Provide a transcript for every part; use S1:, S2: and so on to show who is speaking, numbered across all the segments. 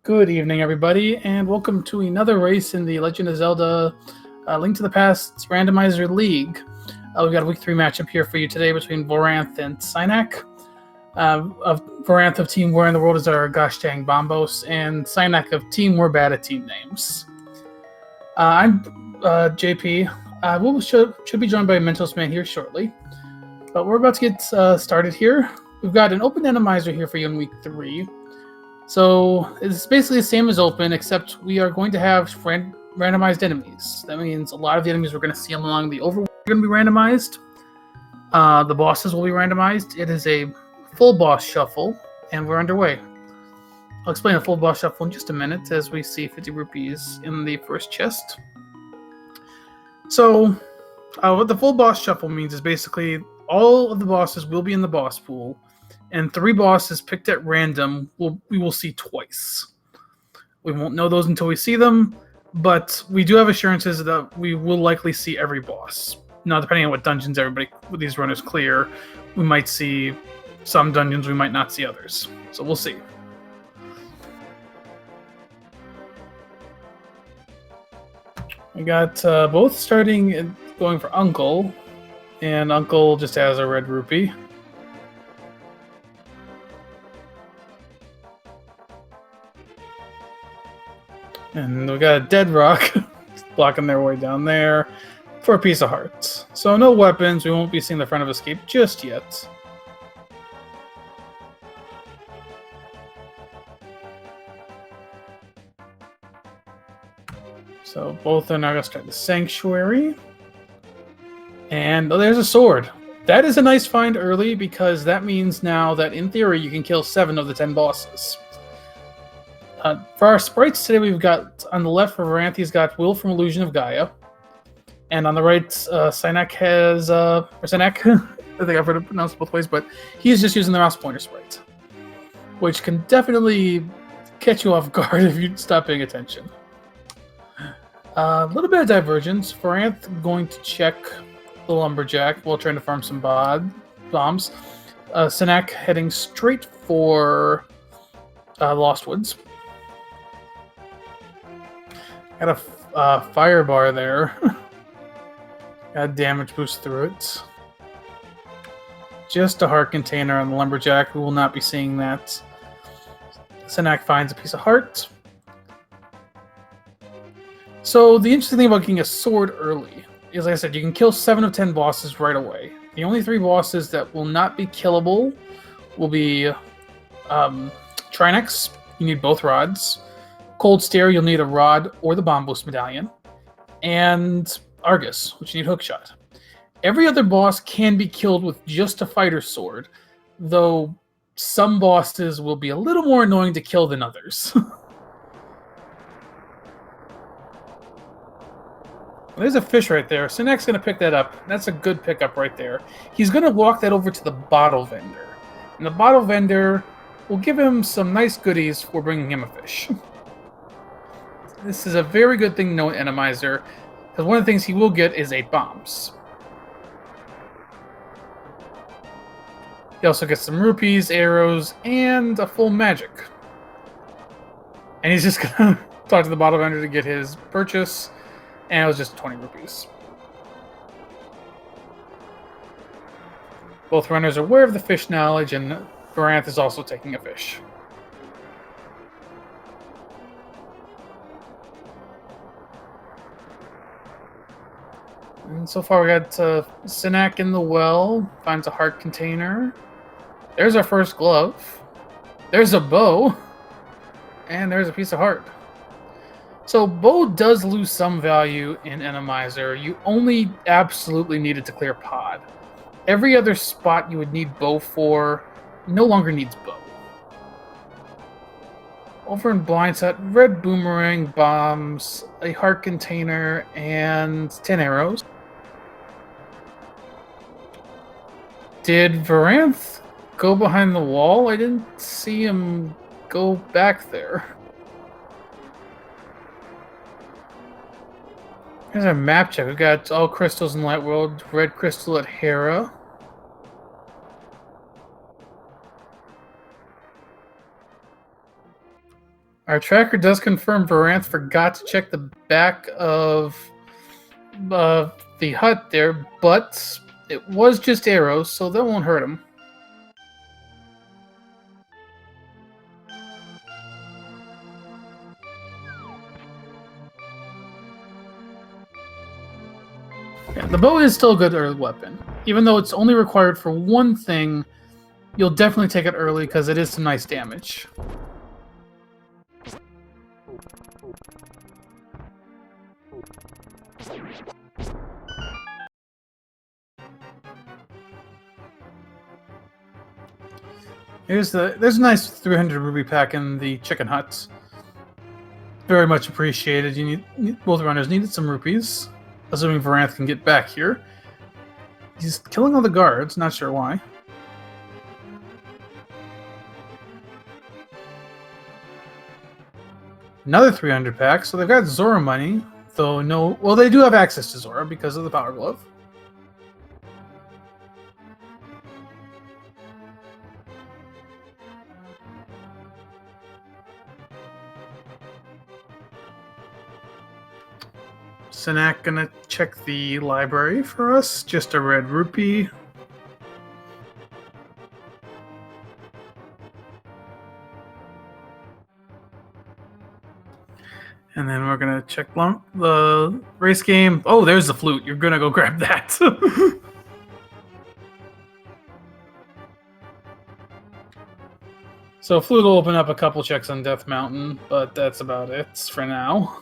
S1: Good evening, everybody, and welcome to another race in the Legend of Zelda Link to the Past Randomizer League. We've got a Week 3 matchup here for you today between Voranthe and Synack. Voranthe of Team Where in the World is our gosh dang Bombos, and Synack of Team We're Bad at Team Names. I'm JP. We should be joined by Mentos Man here shortly, but we're about to get started here. We've got an open randomizer here for you in Week 3. So it's basically the same as open, except we are going to have randomized enemies. That means a lot of the enemies we're going to see along the overworld are going to be randomized. The bosses will be randomized. It is a full boss shuffle, and we're underway. I'll explain a full boss shuffle in just a minute as we see 50 rupees in the first chest. So what the full boss shuffle means is basically all of the bosses will be in the boss pool, and 3 bosses picked at random we will see twice. We won't know those until we see them, but we do have assurances that we will likely see every boss. Now, depending on what dungeons everybody with these runners clear, we might see some dungeons, we might not see others. So we'll see. We got both starting and going for Uncle, and Uncle just has a red rupee. And we got a dead rock blocking their way down there for a piece of heart. So no weapons. We won't be seeing the front of escape just yet. So both are now going to start the sanctuary. And there's a sword. That is a nice find early because that means now that in theory you can kill 7 of the 10 bosses. For our sprites today, we've got on the left for Voranthe, he's got Will from Illusion of Gaia, and on the right, Synack has or Synack. I think I've heard it pronounced both ways, but he's just using the mouse pointer sprite, which can definitely catch you off guard if you stop paying attention. A little bit of divergence. Voranthe going to check the lumberjack while trying to farm some bombs. Synack heading straight for Lost Woods. Got a fire bar there. Got a damage boost through it. Just a heart container on the lumberjack. We will not be seeing that. Synack finds a piece of heart. So the interesting thing about getting a sword early is, like I said, you can kill 7 of 10 bosses right away. The only 3 bosses that will not be killable will be Trinex. You need both rods. Cold Stare, you'll need a rod or the Bomb Boost Medallion. And Argus, which you need Hookshot. Every other boss can be killed with just a fighter sword, though some bosses will be a little more annoying to kill than others. There's a fish right there. Synack's going to pick that up. That's a good pickup right there. He's going to walk that over to the bottle vendor. And the bottle vendor will give him some nice goodies for bringing him a fish. This is a very good thing to know in Randomizer, because one of the things he will get is 8 bombs. He also gets some rupees, arrows, and a full magic. And he's just going to talk to the bottle vendor to get his purchase, and it was just 20 rupees. Both runners are aware of the fish knowledge, and Voranthe is also taking a fish. And so far we got Synack in the well, finds a heart container. There's our first glove. There's a bow. And there's a piece of heart. So bow does lose some value in Randomizer. You only absolutely need it to clear pod. Every other spot you would need bow for no longer needs bow. Over in Blindset, red boomerang, bombs, a heart container, and 10 arrows. Did Voranthe go behind the wall? I didn't see him go back there. Here's our map check. We've got all crystals in Light World, red crystal at Hera. Our tracker does confirm Voranthe forgot to check the back of the hut there, but it was just arrows, so that won't hurt him. Yeah, the bow is still a good early weapon. Even though it's only required for one thing, you'll definitely take it early because it is some nice damage. There's a nice 300 ruby pack in the chicken hut. Very much appreciated. Both runners needed some rupees, assuming Voranthe can get back here. He's killing all the guards, not sure why. Another 300 pack, so they've got Zora money, though no... Well, they do have access to Zora because of the Power Glove. Synack gonna check the library for us. Just a red rupee. And then we're gonna check the race game. Oh, there's the flute. You're gonna go grab that. So flute will open up a couple checks on Death Mountain, but that's about it for now.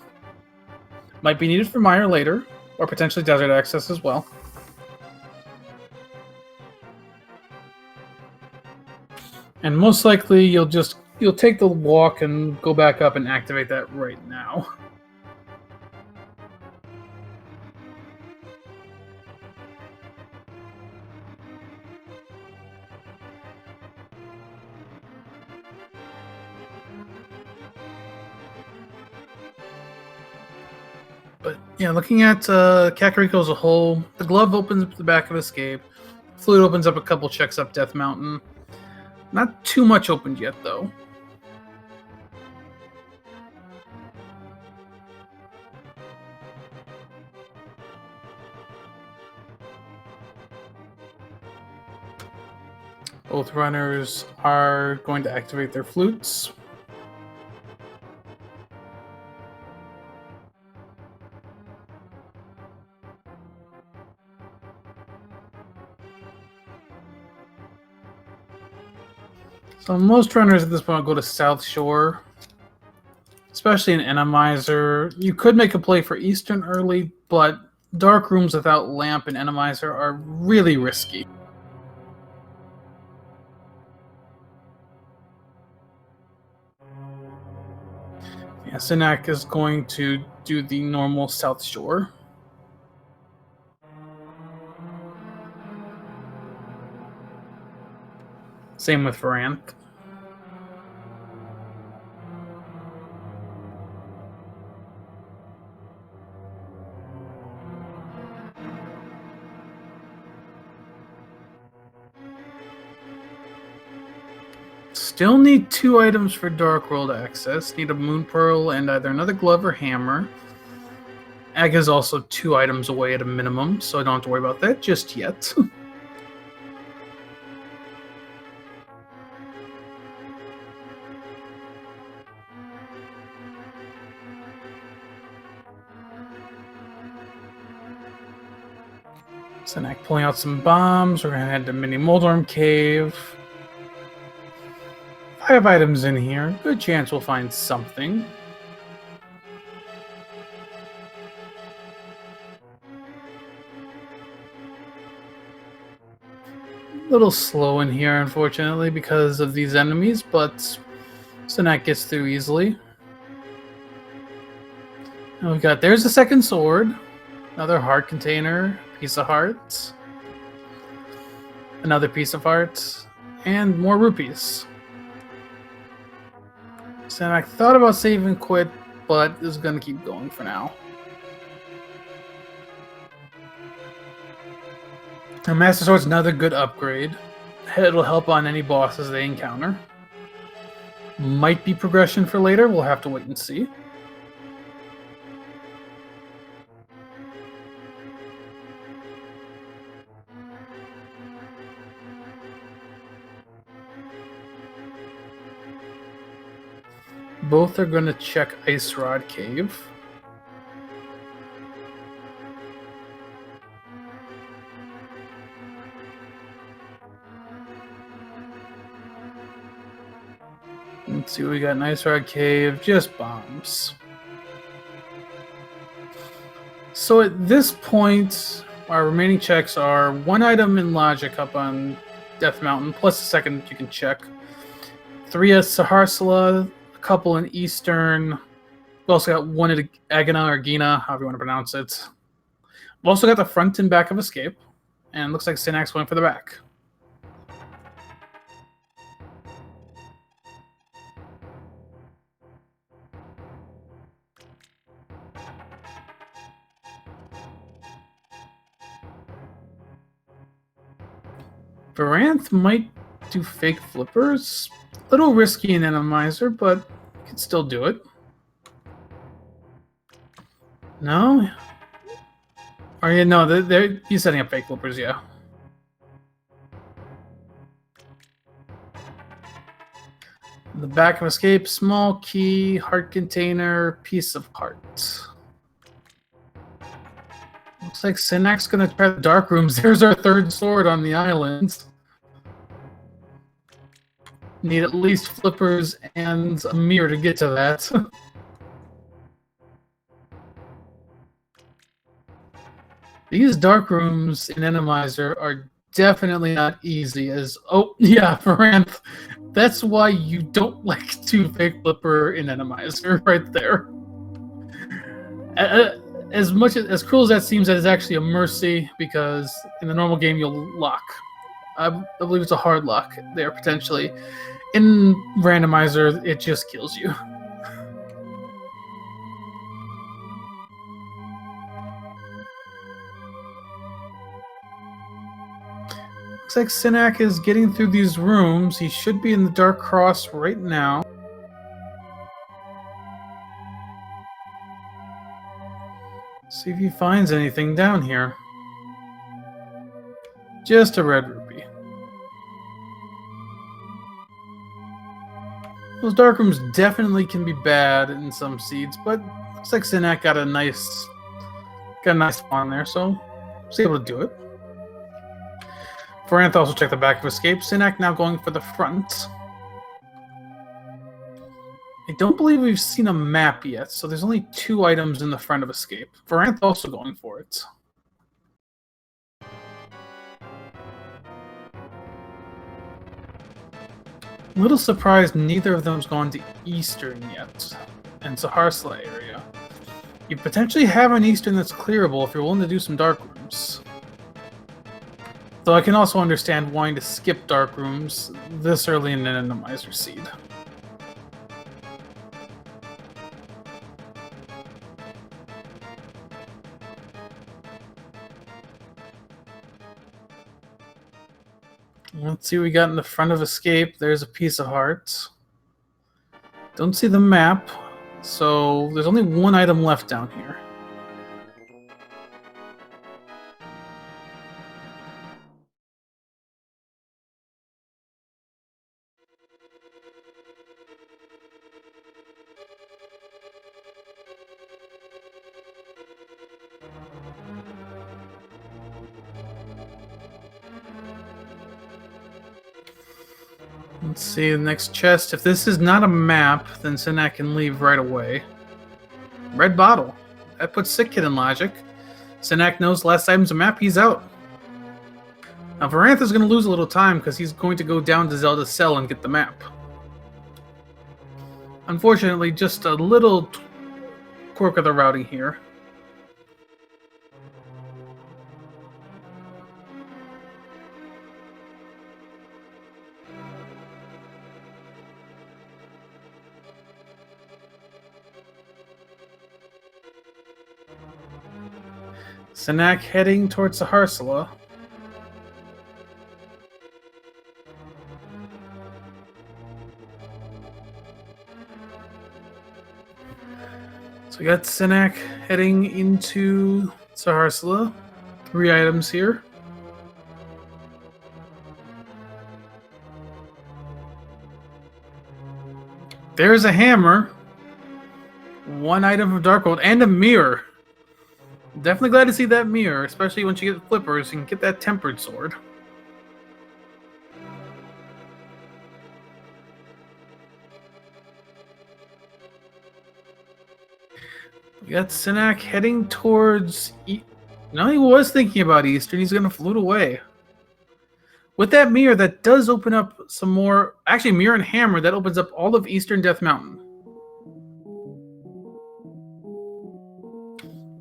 S1: Might be needed for Mire later, or potentially desert access as well. And most likely you'll take the walk and go back up and activate that right now. But yeah, looking at Kakariko as a whole, the glove opens up the back of Escape. Flute opens up a couple checks up Death Mountain. Not too much opened yet, though. Both runners are going to activate their flutes. So most runners at this point will go to South Shore, especially in Randomizer. You could make a play for Eastern early, but dark rooms without lamp and Randomizer are really risky. Yeah, Synack is going to do the normal South Shore. Same with Voranthe. Still need 2 items for Dark World access. Need a Moon Pearl and either another glove or hammer. Ag is also 2 items away at a minimum, so I don't have to worry about that just yet. Synack pulling out some bombs. We're going to head to Mini Moldorm Cave. 5 items in here. Good chance we'll find something. A little slow in here, unfortunately, because of these enemies, but Synack gets through easily. And we've got, there's a second sword. Another heart container. Piece of heart. Another piece of heart. And more rupees. Synack thought about save and quit, but is going to keep going for now. And Master Sword's another good upgrade. It'll help on any bosses they encounter. Might be progression for later. We'll have to wait and see. Both are going to check Ice Rod Cave. Let's see what we got in Ice Rod Cave. Just bombs. So at this point, our remaining checks are one item in Logic up on Death Mountain, plus a second you can check. 3 at Saharsala, a couple in Eastern. We also got 1 at Agina or Gina, however you want to pronounce it. We've also got the front and back of Escape, and looks like Synack's going for the back. Voranthe might do fake flippers. A little risky in Randomizer, but you can still do it. No? Or yeah, no, he's setting up fake flippers, yeah. The back of Escape, small key, heart container, piece of heart. Looks like Synack's gonna try the dark rooms. There's our 3rd sword on the island. Need at least flippers and a mirror to get to that. These dark rooms in Randomizer are definitely not easy as... Oh, yeah, Voranthe. That's why you don't like to fake flipper in Randomizer, right there. As cruel as that seems, that is actually a mercy, because in the normal game you'll lock. I believe it's a hard lock there, potentially. In Randomizer, it just kills you. Looks like Synack is getting through these rooms. He should be in the Dark Cross right now. See if he finds anything down here. Just a red rupee. Those dark rooms definitely can be bad in some seeds, but looks like Synack got a nice spawn there, so was able to do it. Voranthe also checked the back of Escape. Synack now going for the front. I don't believe we've seen a map yet, so there's only 2 items in the front of Escape. Voranthe also going for it. A little surprised neither of them's gone to Eastern yet, and Saharsala area. You potentially have an Eastern that's clearable if you're willing to do some dark rooms. Though I can also understand wanting to skip dark rooms this early in an Randomizer seed. Let's see what we got in the front of Escape. There's a piece of heart. Don't see the map, so there's only 1 item left down here. Let's see the next chest. If this is not a map, then Synack can leave right away. Red bottle. That puts Sick Kid in logic. Synack knows last item's a map, he's out. Now Voranthe is going to lose a little time because he's going to go down to Zelda's cell and get the map. Unfortunately, just a little quirk of the routing here. Synack heading towards Saharsala. So we got Synack heading into Saharsala. 3 items here. There's a hammer. 1 item from Darkhold and a mirror. Definitely glad to see that mirror, especially once you get flippers and get that tempered sword. We got Synack heading towards... No, he was thinking about Eastern. He's going to float away. With that mirror, that does open up some more... Actually, mirror and hammer, that opens up all of Eastern Death Mountain.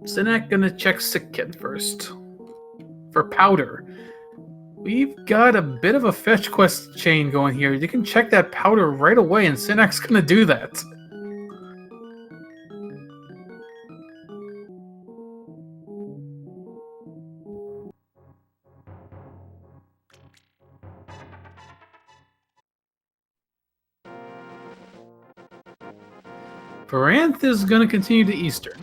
S1: Synack going to check Sick Kid first. For powder. We've got a bit of a fetch quest chain going here. You can check that powder right away, and Synack's going to do that. Voranthe is going to continue to Eastern.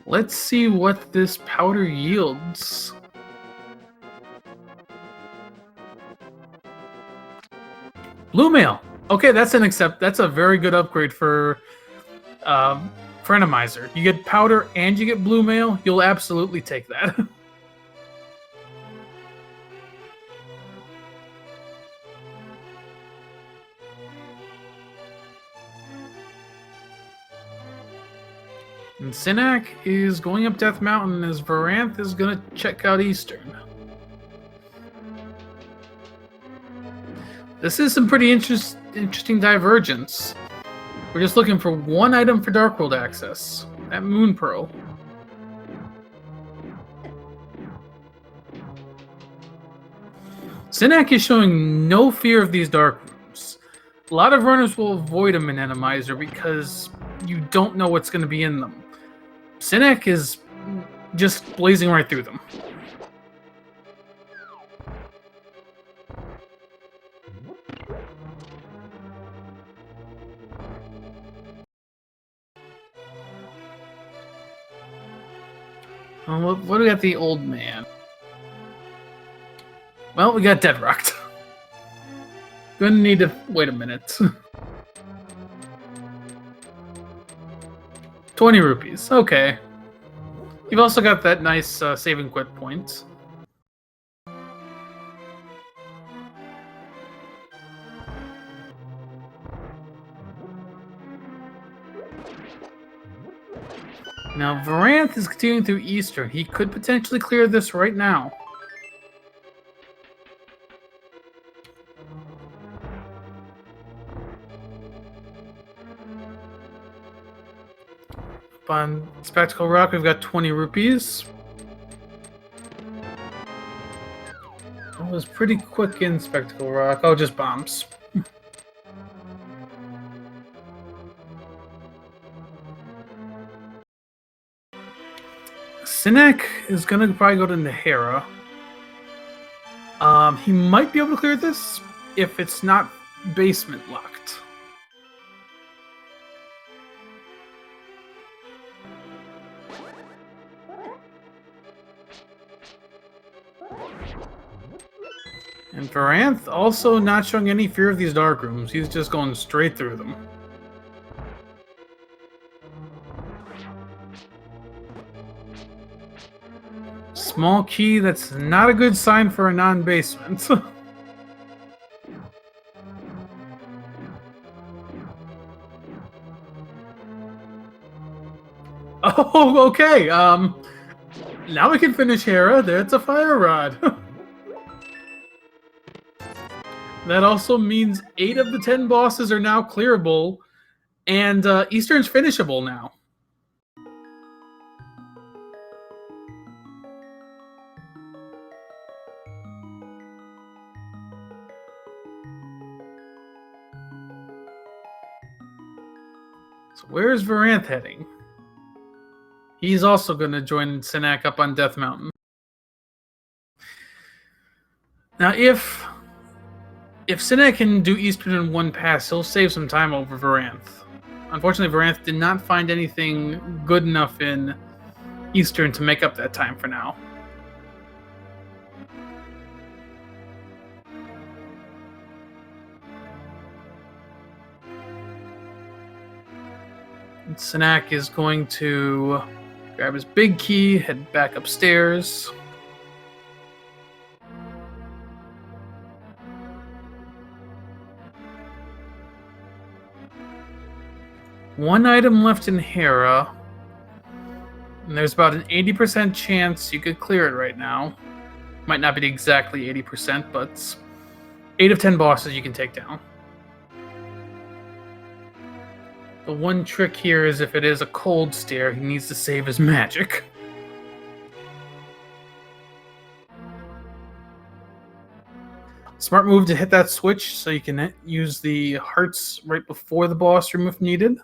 S1: Let's see what this powder yields. Blue mail. Okay, that's a very good upgrade for Randomizer. You get powder and you get blue mail. You'll absolutely take that. And Synack is going up Death Mountain as Voranthe is going to check out Eastern. This is some pretty interesting divergence. We're just looking for 1 item for Darkworld access. That Moon Pearl. Synack is showing no fear of these dark rooms. A lot of runners will avoid them in Randomizer because you don't know what's going to be in them. Synack is just blazing right through them. What do we got? The old man. Well, we got Dead Rocked. Gonna need to wait a minute. 20 rupees. Okay. You've also got that nice save and quit point. Now, Voranthe is continuing through Eastern. He could potentially clear this right now. On Spectacle Rock, we've got 20 rupees. It was pretty quick in Spectacle Rock. Oh, just bombs. Synack is going to probably go to Nahara. He might be able to clear this if it's not basement locked. And Voranthe also not showing any fear of these dark rooms. He's just going straight through them. Small key, that's not a good sign for a non-basement. Oh, okay. Now we can finish Hera. There's a fire rod. That also means 8 of the 10 bosses are now clearable, and Eastern's finishable now. So where's Voranthe heading? He's also going to join Synack up on Death Mountain. Now, if If Synack can do Eastern in one pass, he'll save some time over Voranthe. Unfortunately, Voranthe did not find anything good enough in Eastern to make up that time for now. And Synack is going to grab his big key, head back upstairs. One item left in Hera, and there's about an 80% chance you could clear it right now. Might not be exactly 80%, but 8 of 10 bosses you can take down. The one trick here is if it is a cold stare, he needs to save his magic. Smart move to hit that switch so you can use the hearts right before the boss room if needed.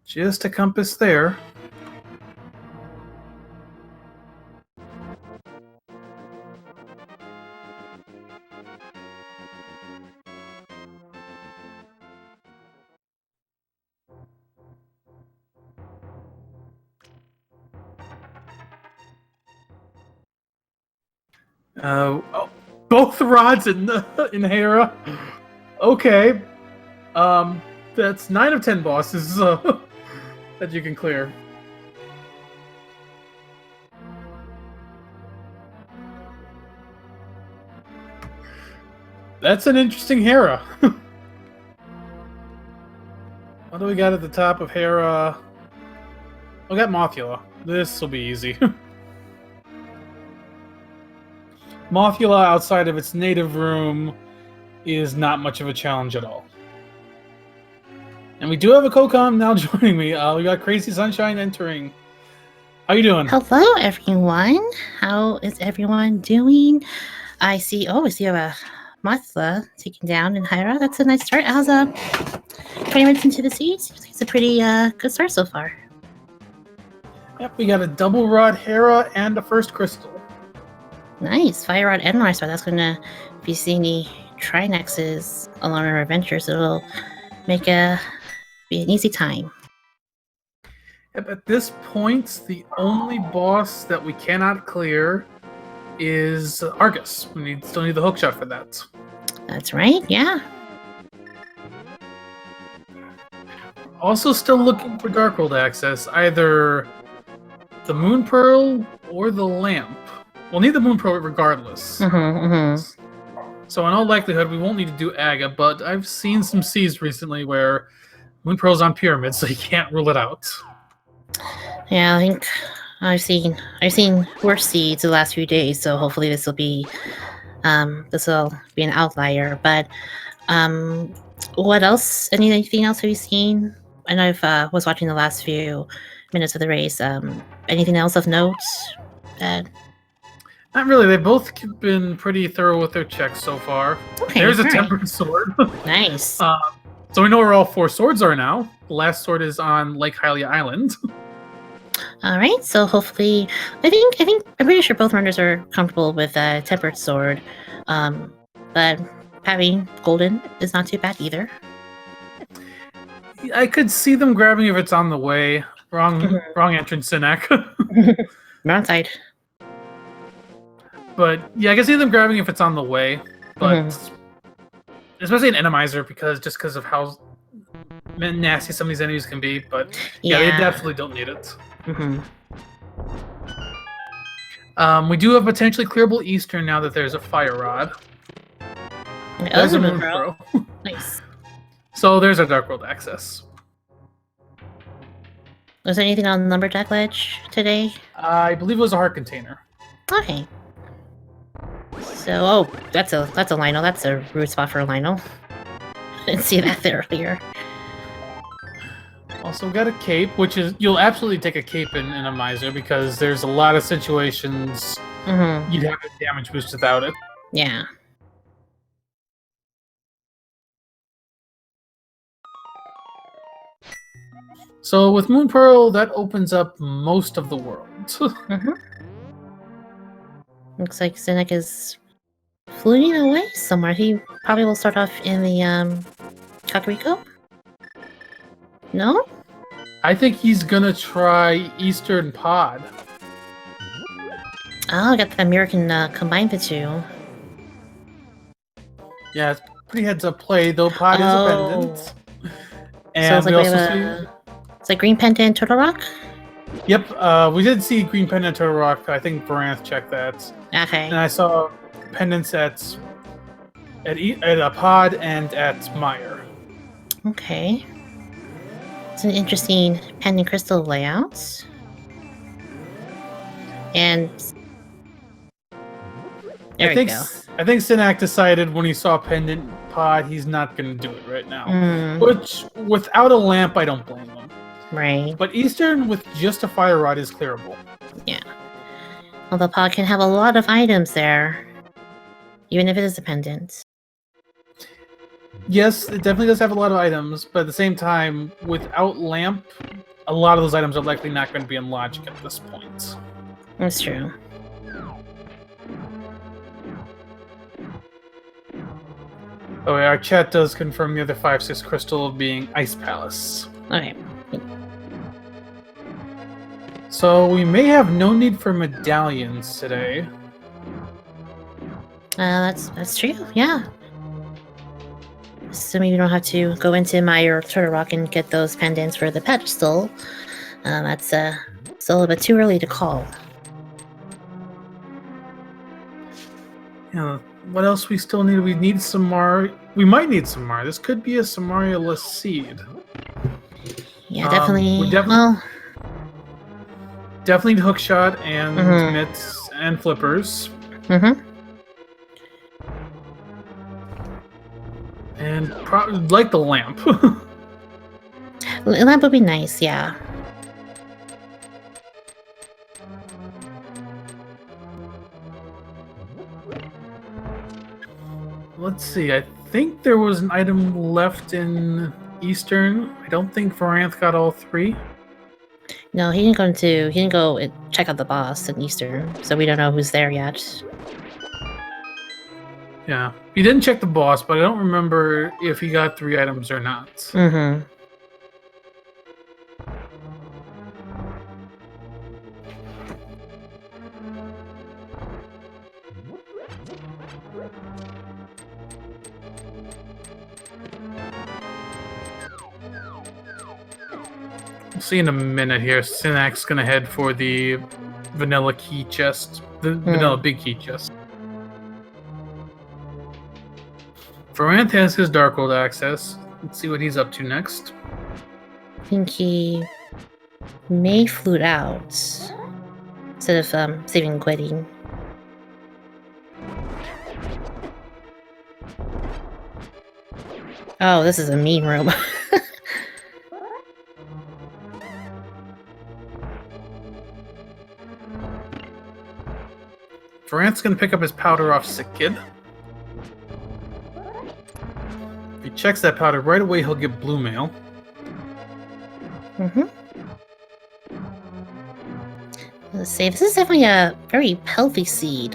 S1: Just a compass there. Oh, both rods in Hera. Okay. That's 9 of 10 bosses that you can clear. That's an interesting Hera. What do we got at the top of Hera? We got Mothula. This will be easy. Mothula outside of its native room is not much of a challenge at all. And we do have a Kokam now joining me. We got Crazy Sunshine entering. How you doing?
S2: Hello, everyone. How is everyone doing? I see you have a Mothula taken down in Hera. That's a nice start. How's 20 minutes into the siege? It's a pretty good start so far.
S1: Yep, we got a double rod Hera and a first crystal.
S2: Nice. Fire Rod and Mars Rod. That's going to be seeing the Trinexes along our adventure, so it'll make be an easy time.
S1: Yep, at this point, the only boss that we cannot clear is Argus. We still need the hookshot for that.
S2: That's right, yeah.
S1: Also still looking for Dark World access, either the Moon Pearl or the Lamp. We'll need the Moon Pearl regardless. So in all likelihood, we won't need to do Aga, but I've seen some seas recently where Moon Pearl's on pyramids, so you can't rule it out.
S2: Yeah, I think I've seen worse seeds the last few days, so hopefully this will be an outlier. But what else? Anything else have you seen? I know I was watching the last few minutes of the race. Anything else of note?
S1: Not really. They've both been pretty thorough with their checks so far.
S2: Okay,
S1: there's a tempered sword.
S2: Nice.
S1: So we know where all 4 swords are now. The last sword is on Lake Hylia Island.
S2: All right. So hopefully, I'm pretty sure both runners are comfortable with a tempered sword, but having golden is not too bad either.
S1: I could see them grabbing if it's on the way. Wrong entrance, Synack.
S2: Wrong side.
S1: But yeah, I can see them grabbing if it's on the way. But especially an Randomizer, because of how nasty some of these enemies can be. But yeah, they definitely don't need it. We do have potentially clearable Eastern now that there's a Fire Rod. There's a Moon Pearl.
S2: Nice.
S1: So there's a Dark World access.
S2: Was there anything on the Lumberjack Ledge today?
S1: I believe it was a heart container.
S2: Okay. So, that's a Lionel. That's a root spot for a Lionel. Didn't see that there earlier.
S1: Also got a cape, which is you'll absolutely take a cape in a miser because there's a lot of situations you'd have a damage boost without it.
S2: Yeah.
S1: So with Moon Pearl, that opens up most of the world.
S2: Looks like Synack is floating away somewhere. He probably will start off in the Kakariko? No?
S1: I think he's gonna try Eastern Pod.
S2: Oh, I got the American combined the two.
S1: Yeah, it's pretty heads up play, though Pod is a pendant. And
S2: so it's like
S1: we
S2: we
S1: also
S2: have
S1: see.
S2: It's like Green Pendant and Turtle Rock?
S1: Yep, we did see Green Pendant Turtle Rock. I think Voranthe checked that.
S2: Okay.
S1: And I saw pendants at a Pod and at Meyer.
S2: Okay. It's an interesting pendant crystal layout. And there we go.
S1: I think Synack decided when he saw Pendant Pod, he's not going to do it right now. Which, without a lamp, I don't blame him.
S2: Right.
S1: But Eastern with just a fire rod is clearable.
S2: Yeah. Well, the pod can have a lot of items there, even if it is a pendant.
S1: Yes, it definitely does have a lot of items, but at the same time, without lamp, a lot of those items are likely not going to be in logic at this point.
S2: That's true.
S1: Oh, our chat does confirm the other 5/6 crystal being Ice Palace.
S2: Okay.
S1: So we may have no need for medallions today.
S2: That's true. Yeah. Assuming you don't have to go into Meyer or Turtle Rock and get those pendants for the pedestal. That's still a bit too early to call.
S1: Yeah. What else we still need? We need Samar. We might need Samar. This could be a Samaria-less seed.
S2: Yeah, definitely.
S1: Definitely need hookshot and mitts and flippers. And like the lamp.
S2: Lamp would be nice, yeah.
S1: Let's see. I think there was an item left in Eastern. I don't think Voranthe got all three.
S2: No, he didn't go check out the boss in Eastern, so we don't know who's there yet.
S1: Yeah, he didn't check the boss, but I don't remember if he got 3 items or not. We'll see in a minute here. Synack's gonna head for the vanilla key chest. The vanilla big key chest. Voranthe has his Darkhold access. Let's see what he's up to next.
S2: I think he may flute out instead of saving quitting. Oh, this is a mean room.
S1: Voranthe's gonna pick up his powder off Sick Kid. If he checks that powder right away, he'll get blue mail.
S2: Let's see. This is definitely a very healthy seed.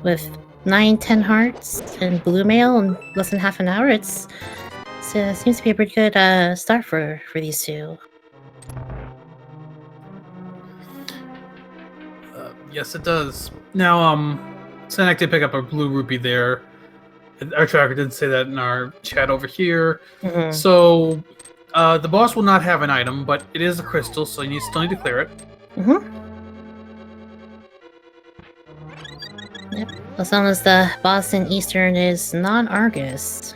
S2: With 9-10 hearts and blue mail in less than half an hour, it seems to be a pretty good start for these two.
S1: Yes, it does. Now, Synack did pick up a blue rupee there. Our tracker did say that in our chat over here. So, the boss will not have an item, but it is a crystal, so you still need to clear it.
S2: Yep. As long as the boss in Eastern is non-Argus.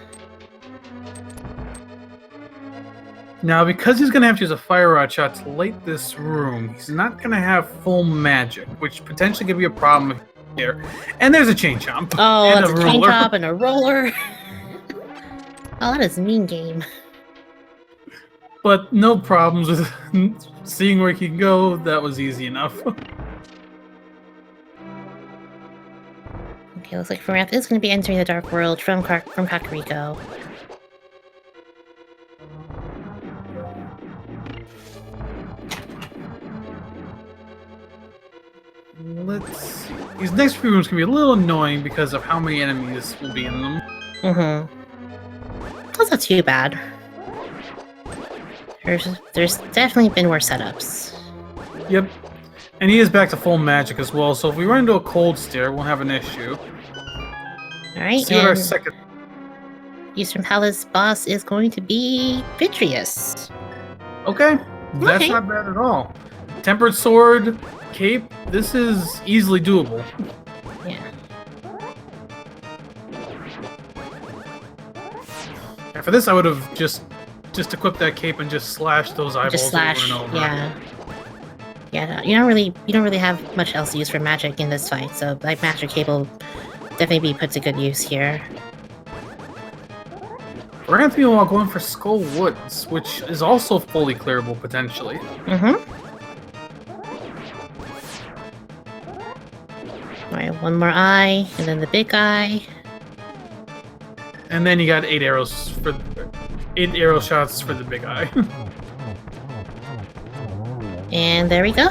S1: Now, because he's going to have to use a fire rod shot to light this room, he's not going to have full magic, which potentially could be a problem here. And there's a chain chomp.
S2: Oh,
S1: and
S2: that's a chain chomp and a roller. Oh, that is mean game.
S1: But no problems with seeing where he can go. That was easy enough.
S2: Okay, looks like Voranthe is going to be entering the Dark World from Kakariko.
S1: let's see. These next few rooms can be a little annoying because of how many enemies will be in them.
S2: That's not too bad. There's definitely been worse setups.
S1: Yep. And he is back to full magic as well, so if we run into a cold stare, we'll have an issue.
S2: Alright,
S1: See what our second...
S2: Eastern Palace boss is going to be Vitreous.
S1: Okay, that's
S2: Okay.
S1: not bad at all. Tempered Sword, Cape, this is easily doable.
S2: Yeah.
S1: And for this, I would have just equipped that cape and just slashed those eyeballs
S2: Just slash,
S1: over and over.
S2: yeah. Yeah, you don't really have much else to use for magic in this fight, so like magic cape will definitely be put to good use here.
S1: Voranthe will going for Skull Woods, which is also fully clearable potentially.
S2: Alright, one more eye, and then the big eye.
S1: And then you got 8 arrow shots for the big eye.
S2: And there we go.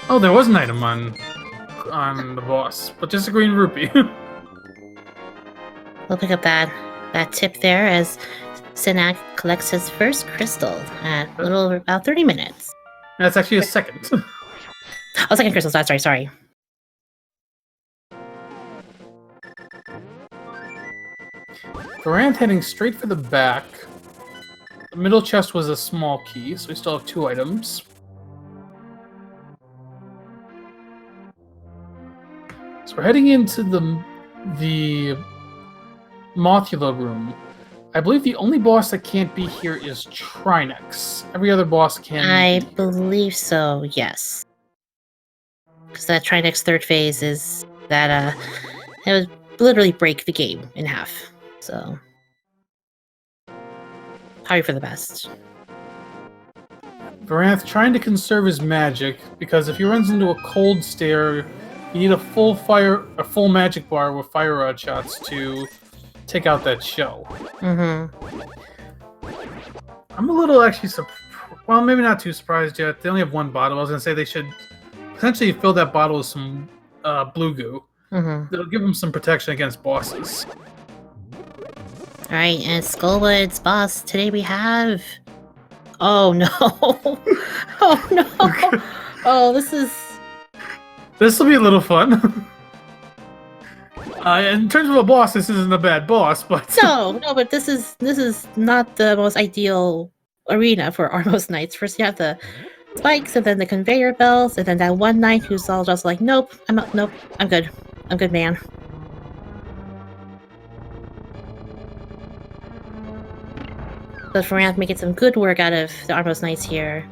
S1: Oh, there was an item on the boss, but just a green rupee.
S2: We'll pick up that tip there as Synack collects his first crystal at a little over about 30 minutes.
S1: That's actually a second.
S2: Oh, second crystal, sorry.
S1: Voranthe heading straight for the back. The middle chest was a small key, so we still have 2 items. So we're heading into the Mothula room. I believe the only boss that can't be here is Trinex. Every other boss can.
S2: I believe so, yes. Because that Trinex third phase is that it would literally break the game in half. So probably for the best.
S1: Voranthe trying to conserve his magic because if he runs into a cold stare, you need a full magic bar with fire rod shots to take out that shell. I'm a little actually well, maybe not too surprised yet. They only have 1 bottle. I was gonna say they should potentially fill that bottle with some blue goo. That'll give them some protection against bosses.
S2: Alright, and Skullwood's boss, today we have... Oh no! Oh no! Oh,
S1: This will be a little fun. In terms of a boss, this isn't a bad boss, but...
S2: No, but this is not the most ideal arena for Armos Knights. First you have the spikes, and then the conveyor belts, and then that one knight who's all just like, nope, I'm good. I'm good, man. But Voranthe making some good work out of the Armos Knights here.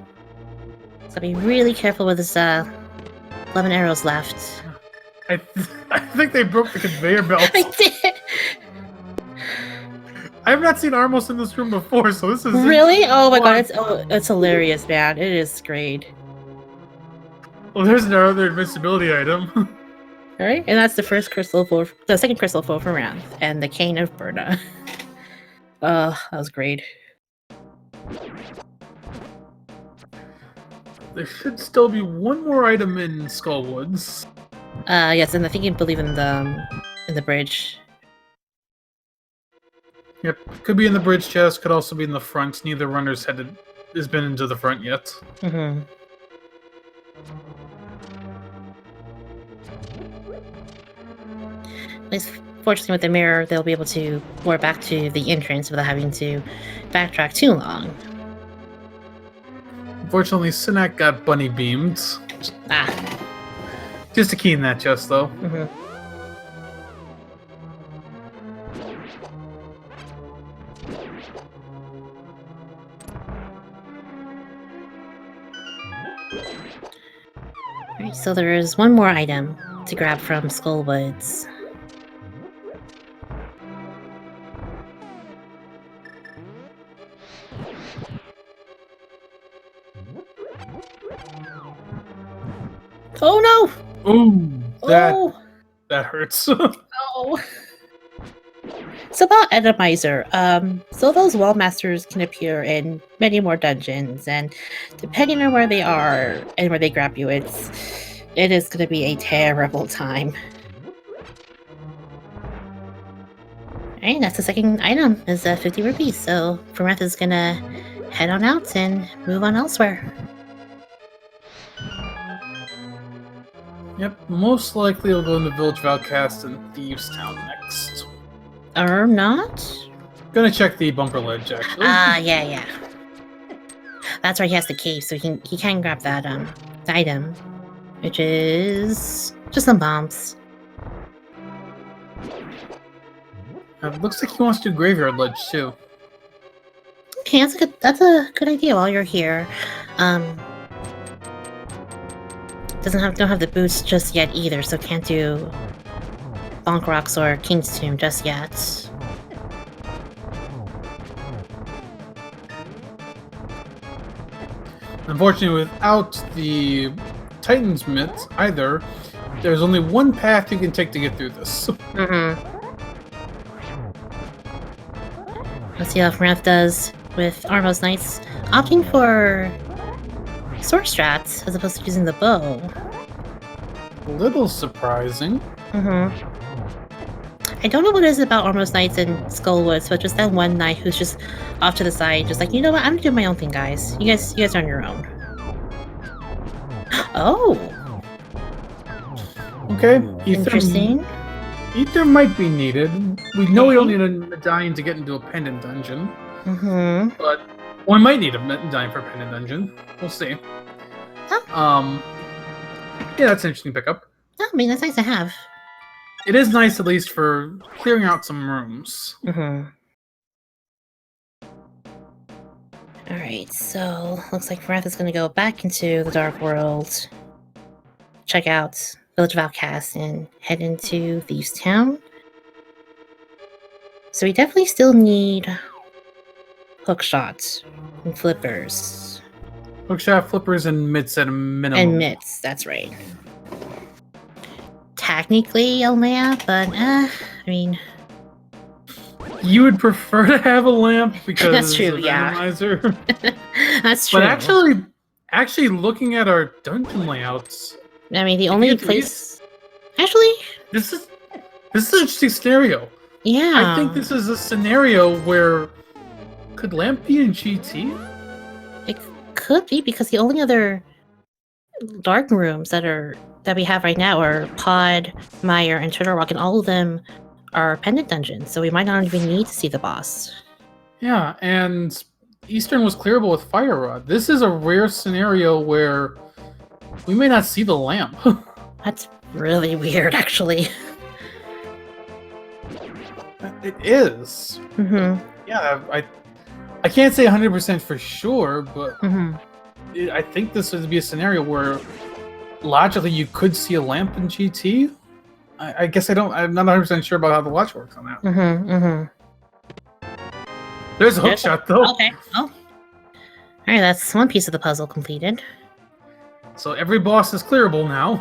S2: So be really careful with this 11 arrows left.
S1: I think they broke the conveyor belt.
S2: I did!
S1: I have not seen Armos in this room before, so this is...
S2: Really? Oh my god, it's hilarious, man. It is great.
S1: Well, there's another invincibility item.
S2: Alright, and that's the second crystal for Voranthe, and the Cane of Berna. That was great.
S1: There should still be 1 more item in Skullwoods.
S2: Yes, and I think you believe in the bridge.
S1: Yep, could be in the bridge chest, could also be in the front. Neither runner's has been into the front yet.
S2: At least, fortunately with the mirror, they'll be able to warp back to the entrance without having to backtrack too long.
S1: Unfortunately, Synack got bunny beamed. Just a key in that chest, though.
S2: Alright, so there is 1 more item to grab from Skullwoods. Oh no!
S1: Ooh, that hurts.
S2: Oh. So about Randomizer, so those wall masters can appear in many more dungeons, and depending on where they are and where they grab you, it is going to be a terrible time. Alright, that's the second item, is 50 rupees, so Voranthe is gonna head on out and move on elsewhere.
S1: Yep, most likely we'll go into Village of Outcast and Thieves Town next.
S2: Or not?
S1: Gonna check the bumper ledge, actually.
S2: Yeah. That's where he has the key, so he can grab that the item, which is just some bombs.
S1: Looks like he wants to do Graveyard Ledge, too.
S2: Okay, that's a good idea while you're here. Don't have the boots just yet either, so can't do Bonk Rocks or King's Tomb just yet.
S1: Unfortunately, without the Titan's Mitt either, there's only one path you can take to get through this.
S2: Let's see how Voranthe does with Armos Knights, opting for sword strats as opposed to using the bow.
S1: A little surprising.
S2: I don't know what it is about Armos Knights and Skullwoods, but just that one knight who's just off to the side, just like, you know what, I'm gonna do my own thing, guys. You guys are on your own. Oh!
S1: Okay.
S2: Interesting.
S1: Ether might be needed. We know we don't need a medallion to get into a pendant dungeon. But one might need a medallion for a pendant dungeon. We'll see.
S2: Oh.
S1: Yeah, that's an interesting pickup.
S2: Oh, I mean, that's nice to have.
S1: It is nice, at least, for clearing out some rooms.
S2: Alright, so looks like Voranthe is going to go back into the Dark World, check out Village of Outcasts, and head into Thieves Town. So we definitely still need hook shots and flippers.
S1: Hookshot, flippers, and mitts at a minimum.
S2: And mitts, that's right. Technically a lamp, but I mean...
S1: You would prefer to have a lamp because
S2: That's true,
S1: of
S2: yeah.
S1: Randomizer.
S2: That's true.
S1: But actually looking at our dungeon layouts...
S2: I mean, the only place... Actually...
S1: This is an interesting scenario.
S2: Yeah.
S1: I think this is a scenario where... Could lamp be in GT?
S2: It could be, because the only other dark rooms that we have right now are Pod, Mire, and Turtle Rock, and all of them are pendant dungeons, so we might not even need to see the boss.
S1: Yeah, and Eastern was clearable with Fire Rod. This is a rare scenario where we may not see the lamp.
S2: That's really weird, actually.
S1: It is. Yeah, I can't say 100% for sure, but I think this would be a scenario where logically you could see a lamp in GT. I guess I'm not 100% sure about how the watch works on that. There's a hook shot, though.
S2: Okay. Oh. Alright, that's one piece of the puzzle completed.
S1: So every boss is clearable now.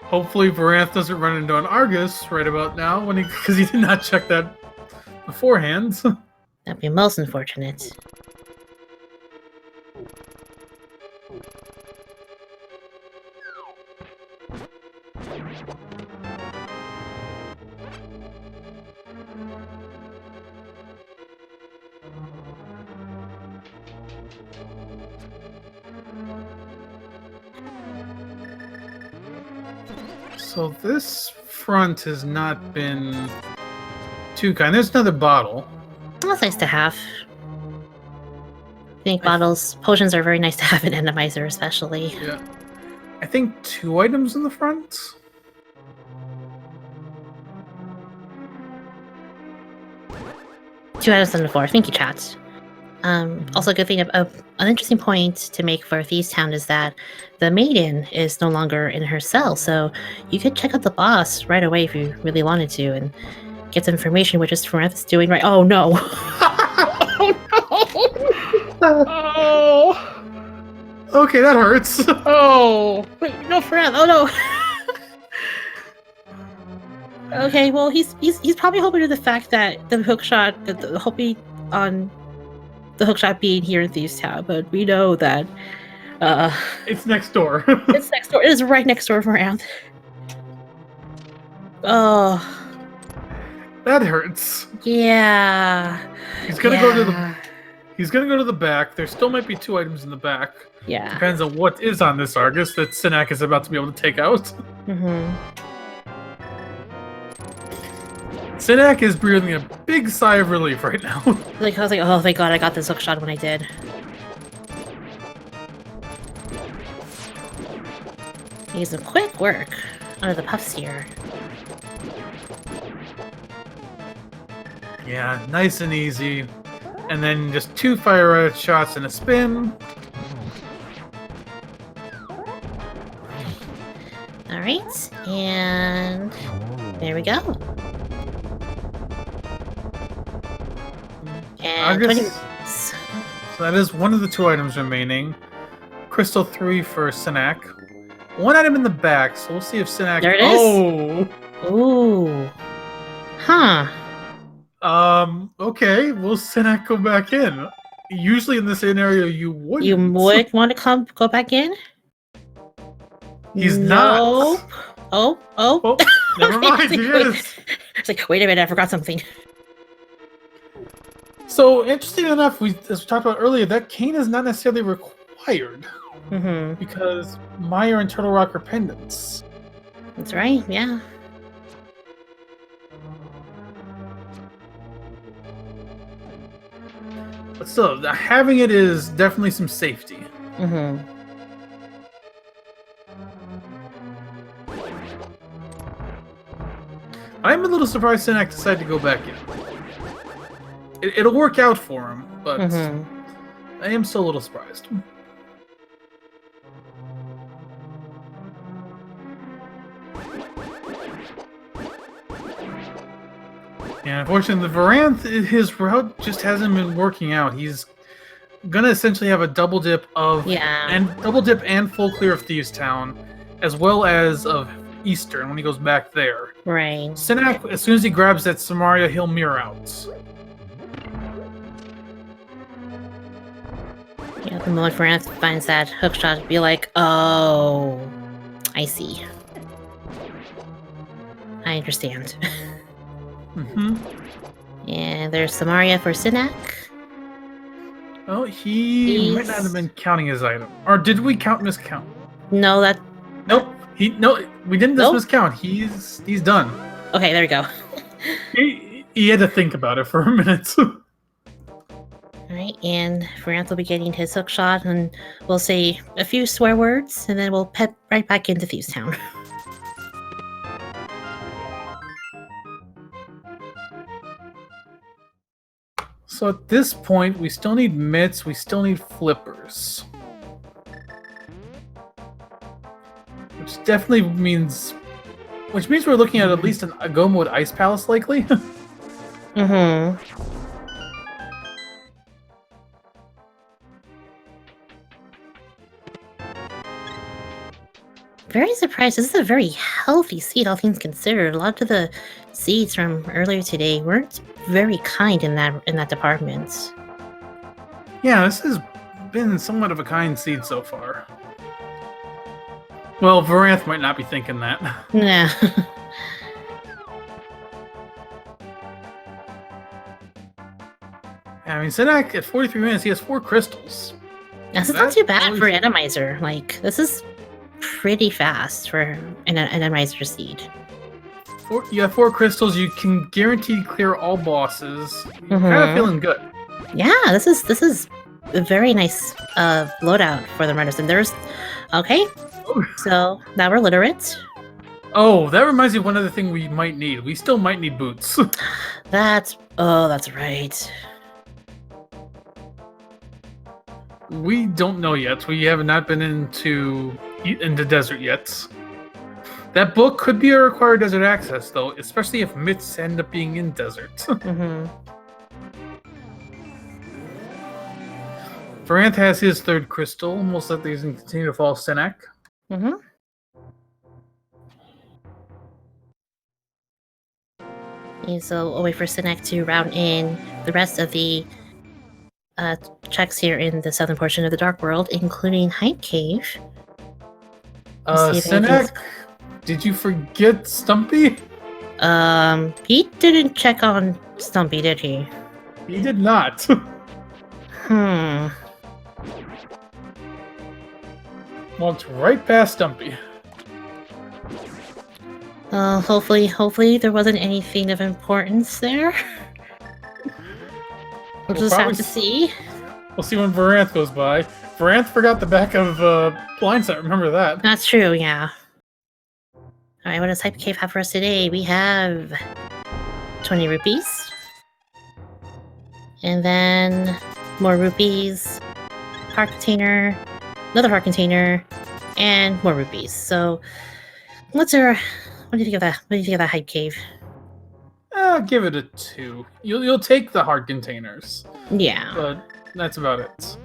S1: Hopefully Voranthe doesn't run into an Argus right about now, because he did not check that beforehand.
S2: That'd be most unfortunate.
S1: So this front has not been too kind. There's another bottle.
S2: That's nice to have. I think potions are very nice to have in Randomizer, especially.
S1: Yeah. I think 2 items in the front.
S2: Two items on the floor. Thank you, chat. Also, a good thing, an interesting point to make for Thieves Town is that the maiden is no longer in her cell, so you could check out the boss right away if you really wanted to and get some information, which is Voranthe's doing right. Oh no! Oh no! Oh.
S1: Okay, that hurts.
S2: Oh wait, no, Voranthe! Oh no! Okay, well, he's probably hoping to the fact that the hookshot, hoping on the hookshot being here in Thieves Town, but we know that
S1: It's next door.
S2: it's next door. It is right next door, Voranthe. Oh,
S1: That hurts.
S2: yeah.
S1: He's gonna go to the. He's gonna go to the back. There still might be 2 items in the back.
S2: Yeah.
S1: Depends on what is on this Argus that Synack is about to be able to take out.
S2: Mm-hmm.
S1: Synack is breathing a big sigh of relief right now.
S2: Like I was like, oh, thank God I got this hookshot when I did. He's some quick work under the puffs here.
S1: Yeah, nice and easy. And then just 2 fire shots and a spin.
S2: Alright, and there we go. And 20
S1: Argus. So that is one of the 2 items remaining. Crystal 3 for Synack. 1 item in the back, so we'll see if Synack.
S2: There it is.
S1: Oh.
S2: Ooh. Huh.
S1: Okay. Will Synack go back in? Usually in this scenario, you wouldn't.
S2: You would want to go back in?
S1: He's
S2: nope.
S1: not.
S2: Oh.
S1: Never mind. He is.
S2: It's like, wait a minute, I forgot something.
S1: So interesting enough, as we talked about earlier, that cane is not necessarily required because Mire and Turtle Rock are pendants.
S2: That's right. Yeah.
S1: But still, having it is definitely some safety. I'm a little surprised Synack decided to go back in. It'll work out for him, but I am still a little surprised. Yeah, unfortunately, the Voranthe, his route just hasn't been working out. He's gonna essentially have a double dip and full clear of Thieves Town, as well as of Eastern when he goes back there.
S2: Right.
S1: Synack, as soon as he grabs that Samaria, he'll mirror out.
S2: Yeah, the moment Voranthe finds that hookshot, be like, oh, I see. I understand. And there's Samaria for Synack.
S1: Oh, he might not have been counting his item. Or did we miscount?
S2: No, that...
S1: Nope. We didn't miscount. He's done.
S2: Okay, there we go.
S1: he had to think about it for a minute.
S2: Alright, and Voranthe will be getting his hookshot, and we'll say a few swear words, and then we'll pet right back into Thieves Town.
S1: So at this point, we still need mitts, we still need flippers. Which definitely means... Which means we're looking at least a go mode Ice Palace, likely.
S2: Very surprised. This is a very healthy seed, all things considered. A lot of the seeds from earlier today weren't very kind in that department.
S1: Yeah, this has been somewhat of a kind seed so far. Well, Voranthe might not be thinking that.
S2: Nah.
S1: I mean, Synack, at 43 minutes, he has 4 crystals.
S2: This is not too bad for Randomizer. Like, this is pretty fast for an Randomizer seed.
S1: You have 4 crystals, you can guarantee clear all bosses. You're kind of feeling good.
S2: Yeah, this is a very nice loadout for the runners. And there's... Okay, so now we're literate.
S1: Oh, that reminds me of one other thing we might need. We still might need boots.
S2: That's right.
S1: We don't know yet. We have not been into desert yet. That book could be a required desert access, though, especially if myths end up being in desert. Voranthe has his 3rd crystal. Most likely he's going to continue to follow Synack.
S2: And so we'll wait for Synack to round in the rest of the checks here in the southern portion of the Dark World, including Hype Cave.
S1: Synack, did you forget Stumpy?
S2: He didn't check on Stumpy, did he?
S1: He did not. Walked right past Stumpy.
S2: Hopefully there wasn't anything of importance there. We'll just have to see.
S1: We'll see when Voranthe goes by. Voranthe forgot the back of Blindsight, remember that.
S2: That's true, yeah. Alright, what does Hype Cave have for us today? We have 20 rupees. And then more rupees. Heart container. Another heart container. And more rupees. So, what do you think of that? What do you think of that Hype Cave?
S1: Give it a 2. You'll take the heart containers.
S2: Yeah.
S1: But that's about it.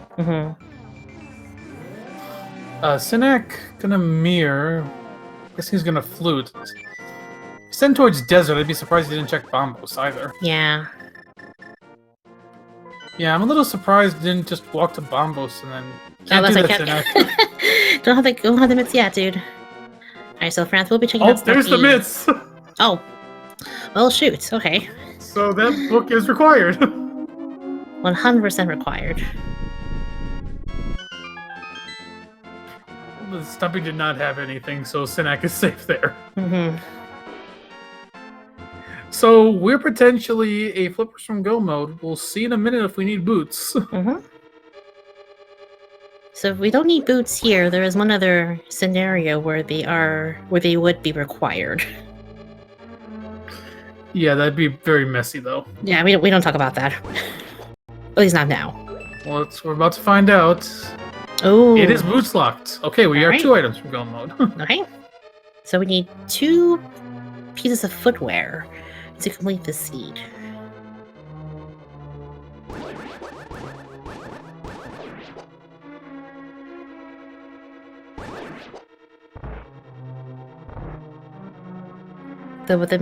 S2: Synack
S1: gonna mirror. I guess he's gonna flute. Send towards desert. I'd be surprised he didn't check Bombos either.
S2: Yeah.
S1: Yeah, I'm a little surprised he didn't just walk to Bombos and then.
S2: Don't have the mitts yet, dude. Alright, so France will be checking out.
S1: Oh, there's the mitts.
S2: Oh. Well, shoot. Okay.
S1: So that book is required.
S2: 100% required.
S1: Stumpy did not have anything, so Synack is safe there. So we're potentially a flippers from go mode. We'll see in a minute if we need boots.
S2: So if we don't need boots here, there is one other scenario where they would be required.
S1: Yeah, that'd be very messy though.
S2: Yeah, we don't talk about that. At least not now.
S1: Well, we're about to find out.
S2: Oh,
S1: it is boots locked. Okay, we have 2 items from go mode.
S2: Okay. So we need 2 pieces of footwear to complete the seed. So with the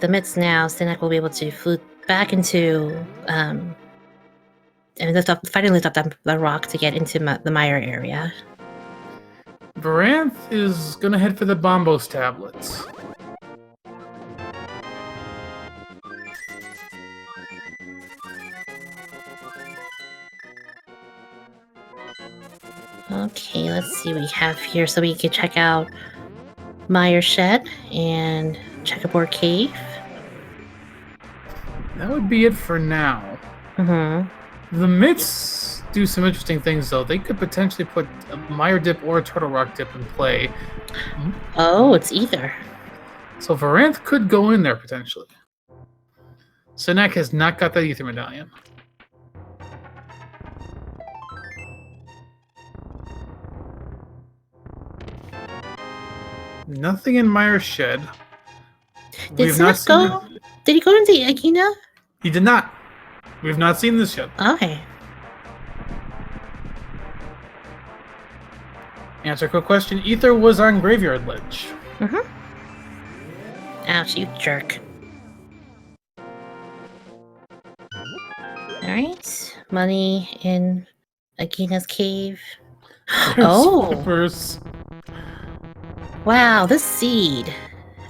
S2: mitts now, Synack will be able to flute back into and finally lift up the rock to get into the mire area.
S1: Voranthe is gonna head for the Bombos tablets.
S2: Okay, let's see what we have here. So we can check out Mire Shed and Checkerboard Cave.
S1: That would be it for now. The mitts do some interesting things, though. They could potentially put a Mire Dip or a Turtle Rock Dip in play.
S2: Oh, it's either.
S1: So Voranthe could go in there, potentially. Synack has not got that Ether Medallion. Nothing in Mire Shed.
S2: Did Synack go? Did he go into Agina?
S1: He did not. We have not seen this yet.
S2: Okay.
S1: Answer a quick question. Ether was on Graveyard Ledge.
S2: Ouch, you jerk. Alright. Money in Agina's cave. Oh!
S1: Flippers.
S2: Wow, this seed.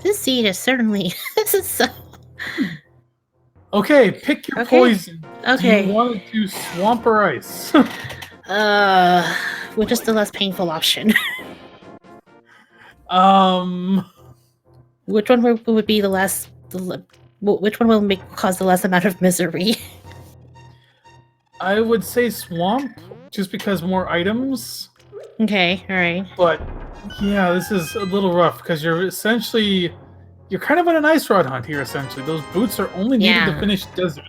S2: This seed is certainly... This is so...
S1: Okay, pick your poison.
S2: Okay.
S1: Do you want to do swamp or ice?
S2: Which is the less painful option? Which one would be the less... Which one will cause the less amount of misery?
S1: I would say swamp, just because more items.
S2: Okay, alright.
S1: But, yeah, this is a little rough, because you're kind of on an ice rod hunt here, essentially. Those boots are only needed to finish desert.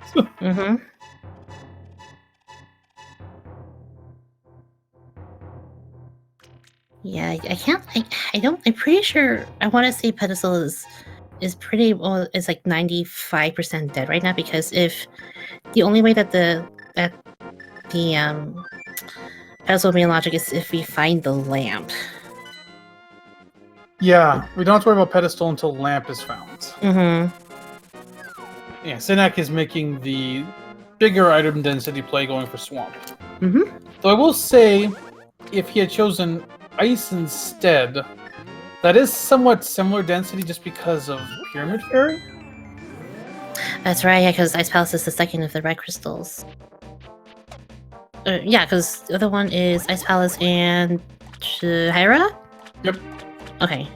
S2: Yeah, I can't. I'm pretty sure. I want to say pedestal is pretty well. Is like 95% dead right now, because if the only way that the pedestal will be in logic is if we find the lamp.
S1: Yeah, we don't have to worry about pedestal until lamp is found. Yeah, Synack is making the bigger item density play going for Swamp.
S2: Mm-hmm.
S1: Though I will say, if he had chosen Ice instead, that is somewhat similar density just because of Pyramid Fairy.
S2: That's right, yeah, because Ice Palace is the second of the red crystals. Yeah, because the other one is Ice Palace and Hera?
S1: Yep.
S2: Okay.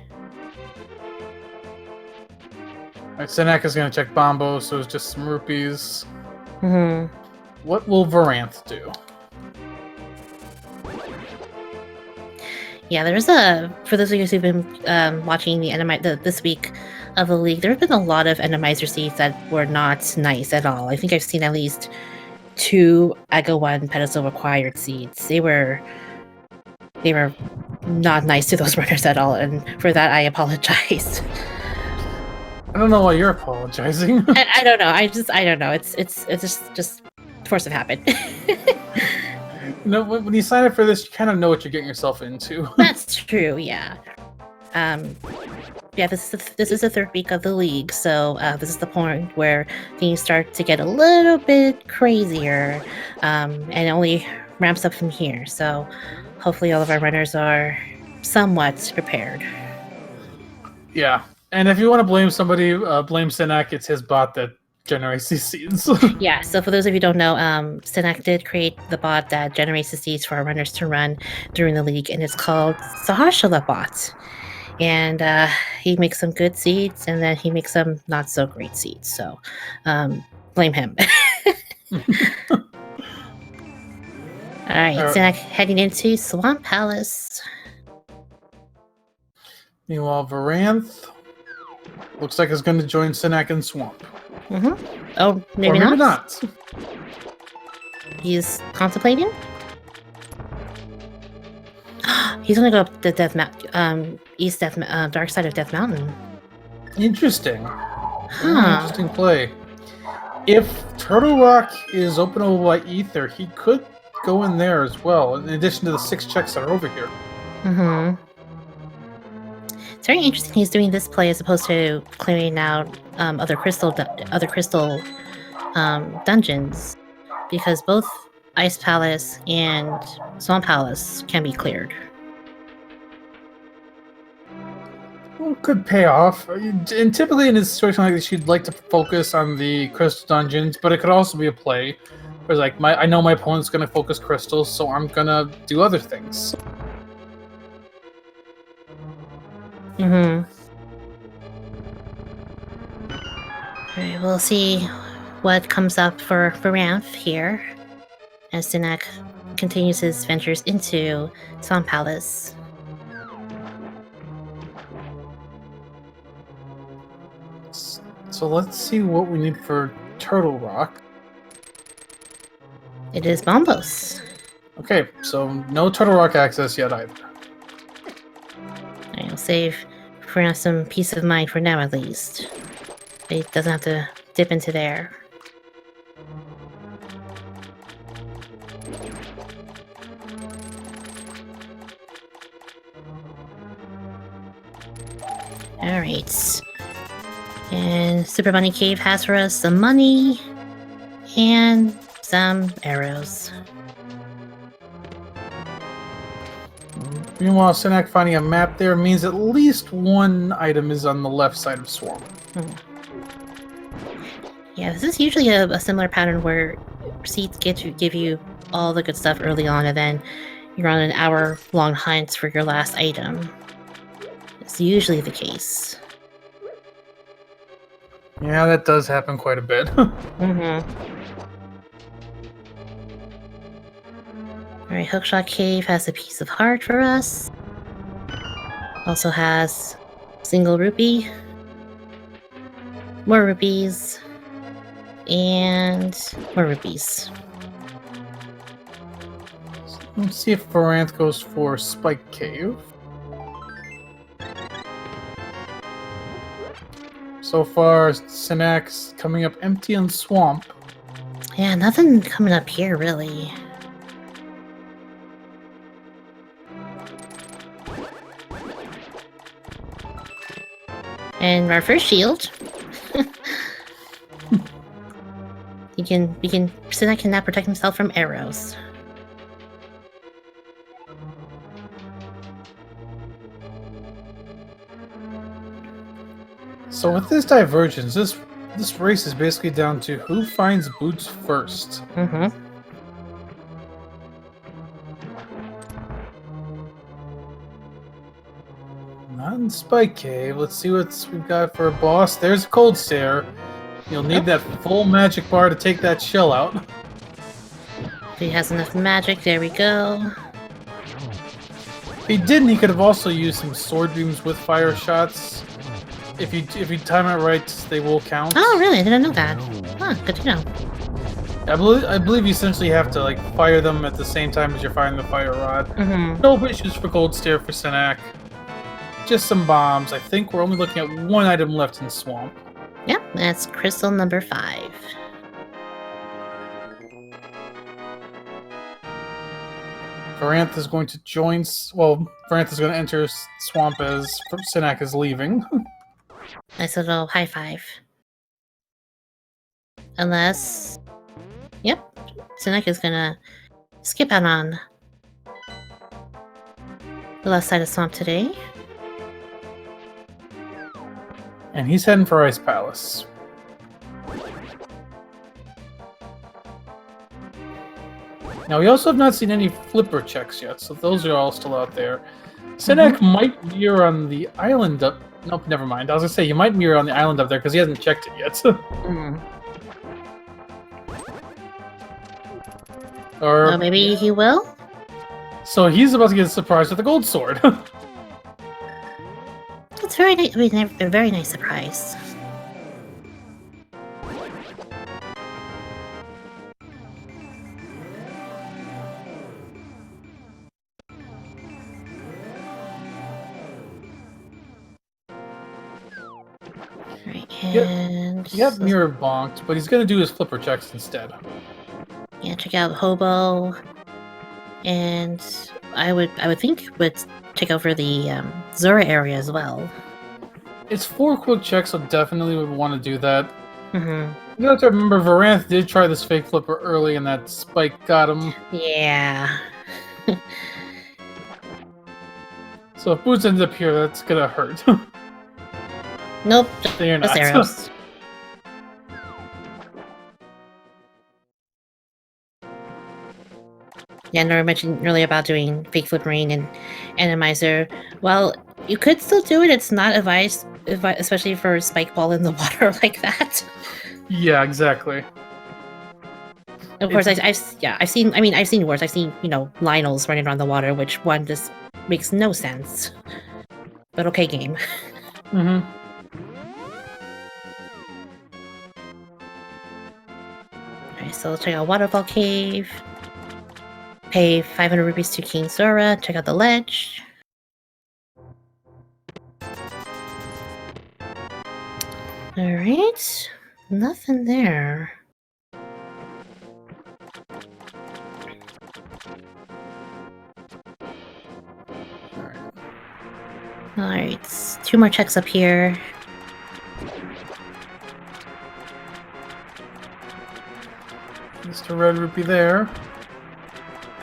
S1: Alright, Synack is going to check Bombo, so it's just some rupees.
S2: Mm-hmm.
S1: What will Voranthe do?
S2: Yeah, there's for those of you who've been watching this week of the league, there have been a lot of Randomizer seeds that were not nice at all. I think I've seen at least 2 Aga 1 pedestal required seeds. They were not nice to those runners at all, and for that I apologize.
S1: I don't know why you're apologizing.
S2: I don't know. I don't know. It's just force of habit.
S1: No, when you sign up for this, you kind of know what you're getting yourself into.
S2: That's true. Yeah. Yeah. This is the 3rd week of the league, so this is the point where things start to get a little bit crazier, and it only ramps up from here. So hopefully, all of our runners are somewhat prepared.
S1: Yeah. And if you want to blame somebody, blame Synack. It's his bot that generates these seeds.
S2: Yeah, so for those of you who don't know, Synack did create the bot that generates the seeds for our runners to run during the league, and it's called Sahashala Bot. And he makes some good seeds, and then he makes some not so great seeds. So blame him. All right, Synack heading into Swamp Palace.
S1: Meanwhile, Voranthe looks like it's going to join Synack in Swamp.
S2: Mm-hmm. Oh, maybe not. He's contemplating. He's gonna go up the dark side of Death Mountain.
S1: Interesting. Interesting play. If Turtle Rock is openable by Ether, he could go in there as well, in addition to the 6 checks that are over here.
S2: Mm-hmm. It's very interesting he's doing this play as opposed to clearing out other crystal dungeons, because both Ice Palace and Swamp Palace can be cleared.
S1: Well, could pay off. And typically in a situation like this, you'd like to focus on the crystal dungeons, but it could also be a play where it's like, I know my opponent's going to focus crystals, so I'm going to do other things.
S2: Mm-hmm. Alright, we'll see what comes up for Voranthe here as Synack continues his ventures into Swamp Palace.
S1: So let's see what we need for Turtle Rock.
S2: It is Bombos.
S1: Okay, so no Turtle Rock access yet either.
S2: I'll save for some peace of mind for now, at least. It doesn't have to dip into there. Alright. And Super Bunny Cave has for us some money and some arrows.
S1: Meanwhile, Synack finding a map there means at least one item is on the left side of Swamp.
S2: Yeah, this is usually a similar pattern where seeds give you all the good stuff early on, and then you're on an hour-long hunt for your last item. It's usually the case.
S1: Yeah, that does happen quite a bit.
S2: Alright, Hookshot Cave has a piece of heart for us. Also has single rupee, more rupees, and more rupees.
S1: Let's see if Voranthe goes for Spike Cave. So far, Synack's coming up empty in Swamp.
S2: Yeah, nothing coming up here, really. And our first shield. Synack cannot protect himself from arrows.
S1: So with this divergence, this race is basically down to who finds boots first.
S2: Mm-hmm.
S1: Not in Spike Cave. Let's see what we've got for a boss. There's a Cold Stare. You'll need that full magic bar to take that shell out.
S2: If he has enough magic, there we go.
S1: If he didn't, he could have also used some sword beams with fire shots. If you time it right, they will count.
S2: Oh, really? I didn't know that. Huh, good to know.
S1: I believe you essentially have to like fire them at the same time as you're firing the fire rod.
S2: Mm-hmm.
S1: No issues for Cold Stare for Synack. Just some bombs. I think we're only looking at one item left in Swamp.
S2: Yep, that's crystal number 5.
S1: Voranthe is going to join. Well, Voranthe is going to enter Swamp as Synack is leaving.
S2: Nice little high five. Unless... Yep, Synack is gonna skip out on the left side of Swamp today.
S1: And he's heading for Ice Palace. Now, we also have not seen any flipper checks yet, so those are all still out there. Synack might mirror on the island up... Nope, never mind. I was going to say, you might mirror on the island up there, because he hasn't checked it yet. Or
S2: maybe he will?
S1: So he's about to get surprised with the gold sword.
S2: It's very nice. I mean, a very nice surprise. Right, and
S1: he got mirror bonked, but he's gonna do his flipper checks instead.
S2: Yeah, check out Hobo, and I would think would take over the Zora area as well.
S1: It's 4 quick checks, so definitely would want to do that.
S2: Mm-hmm.
S1: You have to remember, Voranthe did try this fake flipper early, and that spike got him.
S2: Yeah.
S1: So if Boots ends up here, that's gonna hurt.
S2: Nope,
S1: They're not.
S2: just arrows. Yeah, Nora mentioned earlier about doing fake flip rain and randomizer. Well, you could still do it. It's not advised, especially for spike ball in the water like that.
S1: Yeah, exactly.
S2: Of course, I've seen. I mean, I've seen worse. I've seen Lionels running around the water, which one just makes no sense. But okay, game.
S1: Mm-hmm.
S2: Alright, so let's check out Waterfall Cave. Pay 500 rupees to King Zora. Check out the ledge. Alright. Nothing there. Alright. 2 more checks up here.
S1: Mr. Red Rupee there.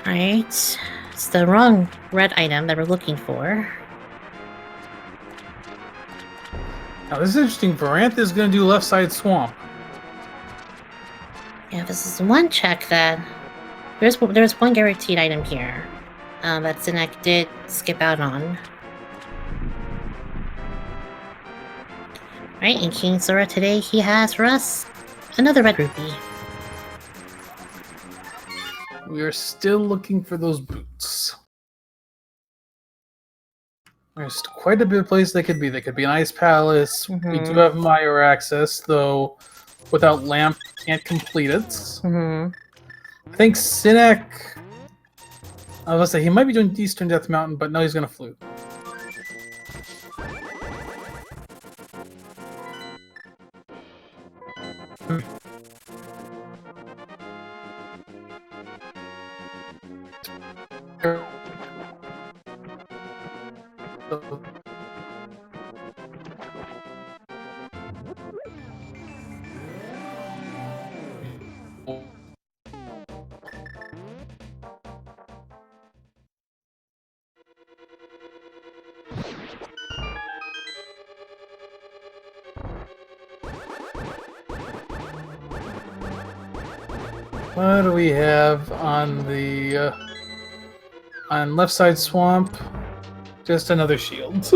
S2: Alright. It's the wrong red item that we're looking for.
S1: Now this is interesting. Voranthe is going to do left side swamp.
S2: Yeah, this is one check that... There's one guaranteed item here. That Synack did skip out on. Right, in King Zora today, he has for us another red rupee.
S1: We are still looking for those boots. There's quite a bit of places they could be. They could be an ice palace. We do have Meyer access, though without lamp, can't complete it. I think Synack... I was going to say, he might be doing Eastern Death Mountain, but no, he's going to flute. What do we have on the on left side swamp? Just another shield.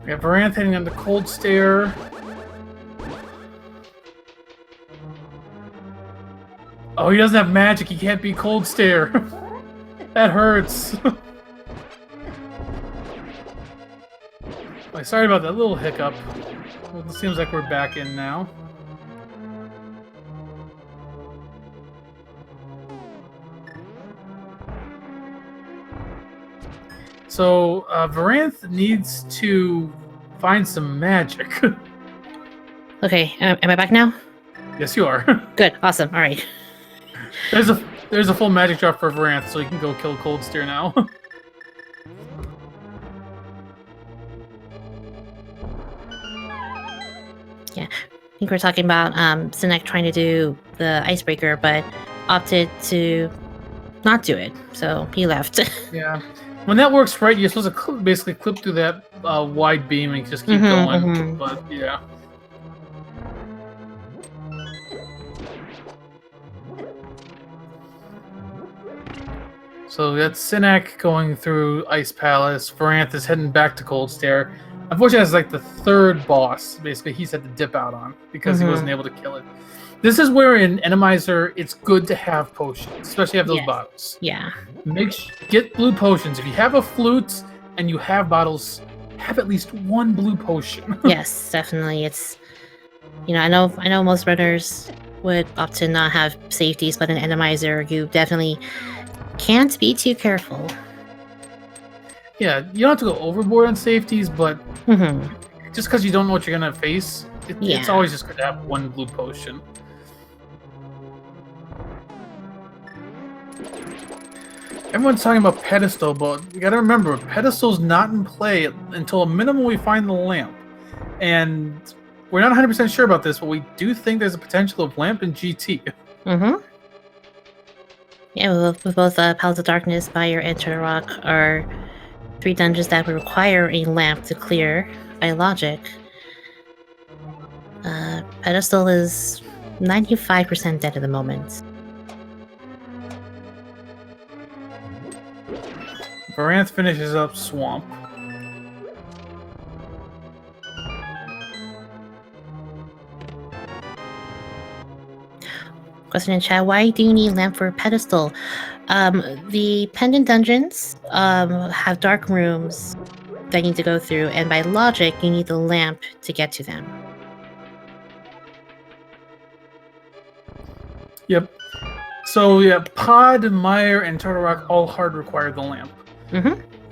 S1: We have Voranthe hitting on the cold stare. Oh, he doesn't have magic. He can't be cold stare. That hurts. Like, sorry about that little hiccup. Well, it seems like we're back in now. So, Voranthe needs to find some magic.
S2: Okay, am I back now?
S1: Yes, you are.
S2: Good, awesome. All right.
S1: There's a full magic drop for Voranthe, so you can go kill Cold Stare now.
S2: Yeah, I think we're talking about Synack trying to do the icebreaker, but opted to not do it, so he left.
S1: Yeah. When that works right, you're supposed to basically clip through that wide beam and just keep going. But yeah. So that's Synack going through Ice Palace. Voranthe is heading back to Cold Stare. Unfortunately, that's like the third boss. Basically, he's had to dip out on because he wasn't able to kill it. This is where in Randomizer, it's good to have potions, especially have those bottles.
S2: Yeah.
S1: Get blue potions. If you have a flute and you have bottles, have at least one blue potion.
S2: Yes, definitely. It's, I know most runners would opt to not have safeties, but in Randomizer, you definitely can't be too careful.
S1: Yeah, you don't have to go overboard on safeties, but just because you don't know what you're gonna face, it's always just good to have one blue potion. Everyone's talking about pedestal, but you gotta remember, pedestal's not in play until a minimum we find the lamp. And we're not 100% sure about this, but we do think there's a potential of lamp in GT.
S2: Yeah, with both Palace of Darkness, Fire, and Turtle Rock are 3 dungeons that would require a lamp to clear by logic. Pedestal is 95% dead at the moment.
S1: Voranthe finishes up Swamp.
S2: Question in chat, why do you need lamp for pedestal? The pendant dungeons have dark rooms that you need to go through, and by logic, you need the lamp to get to them.
S1: Yep. So yeah, Pod, Mire, and Turtle Rock all hard require the lamp.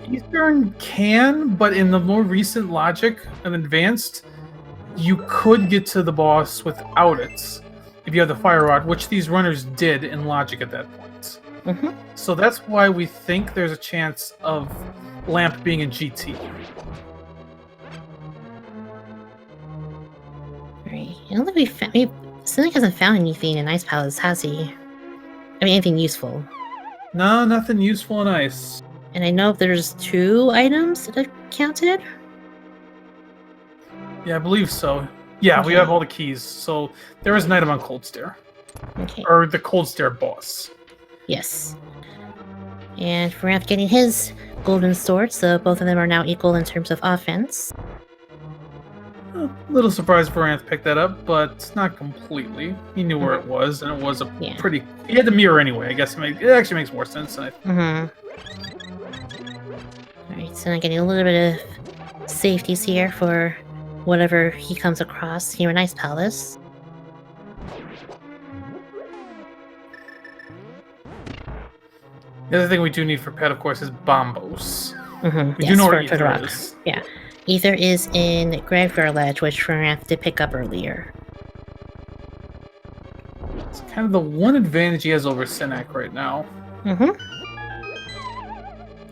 S1: Eastern can, but in the more recent logic and advanced, you could get to the boss without it if you have the fire rod, which these runners did in logic at that point. So that's why we think there's a chance of lamp being in GT.
S2: Right. I don't think we found. Synack hasn't found anything in Ice Palace, has he? I mean, anything useful.
S1: No, nothing useful in ice.
S2: And I know there's 2 items that I've counted.
S1: Yeah, I believe so. Yeah, we
S2: Okay.
S1: have all the keys. So there is an item on Cold Stare.
S2: Okay.
S1: Or the Cold Stare boss.
S2: Yes. And Voranthe getting his golden sword, so both of them are now equal in terms of offense.
S1: A little surprised Voranthe picked that up, but not completely. He knew where it was, and it was a pretty... He had the mirror anyway. I guess it actually makes more sense. Alright,
S2: so I'm getting a little bit of safeties here for whatever he comes across here in Ice Palace.
S1: The other thing we do need for Pet, of course, is Bombos. We
S2: Yes,
S1: do know
S2: for
S1: where Ether
S2: Turtle Rock.
S1: is.
S2: Yeah. Ether is in Graveyard Ledge, which Voranthe did pick up earlier.
S1: It's kind of the one advantage he has over Synack right now.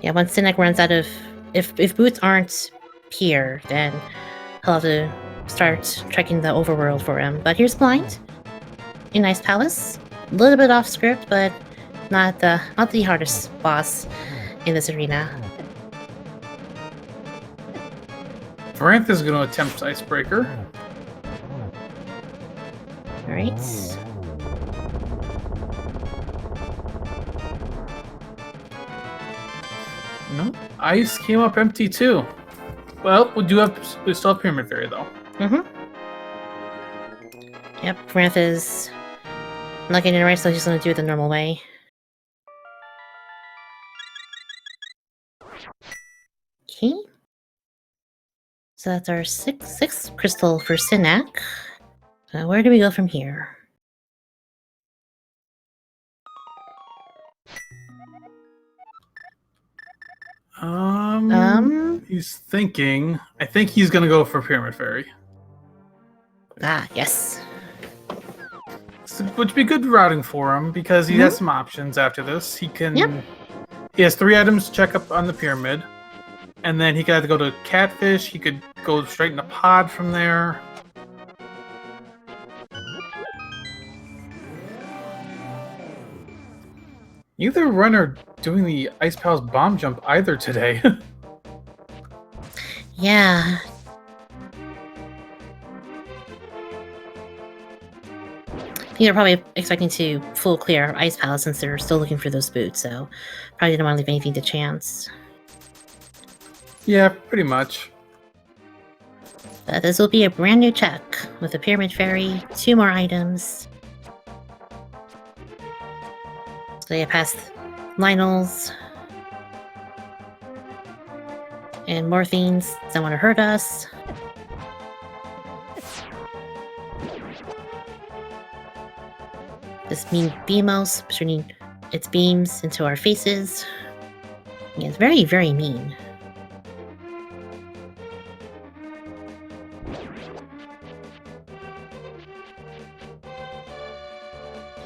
S2: Yeah, once Synack runs out of... If boots aren't here, then he'll have to start trekking the overworld for him. But here's Blind in Ice Palace. A little bit off script, but not the hardest boss in this arena.
S1: Voranthe is going to attempt Icebreaker.
S2: Alright.
S1: No, Ice came up empty too. Well, we still have Pyramid Fairy though.
S2: Yep, Voranthe is not getting it right, so he's going to do it the normal way. Okay. So that's our sixth crystal for Synack. Where do we go from here?
S1: He's thinking. I think he's gonna go for Pyramid Fairy.
S2: Ah, yes.
S1: Which would be good routing for him because he has some options after this. He can. He has 3 items to check up on the pyramid, and then he could either go to Catfish. He could go straight into Pod from there. Neither runner doing the Ice Palace bomb jump either today.
S2: Yeah. I think they're probably expecting to full clear Ice Palace since they're still looking for those boots, so probably didn't want to leave anything to chance.
S1: Yeah, pretty much.
S2: But this will be a brand new check with a Pyramid Fairy, 2 more items. So they passed Lionel's and more things that want to hurt us. This mean Beamos, shooting its beams into our faces. Yeah, it's very, very mean.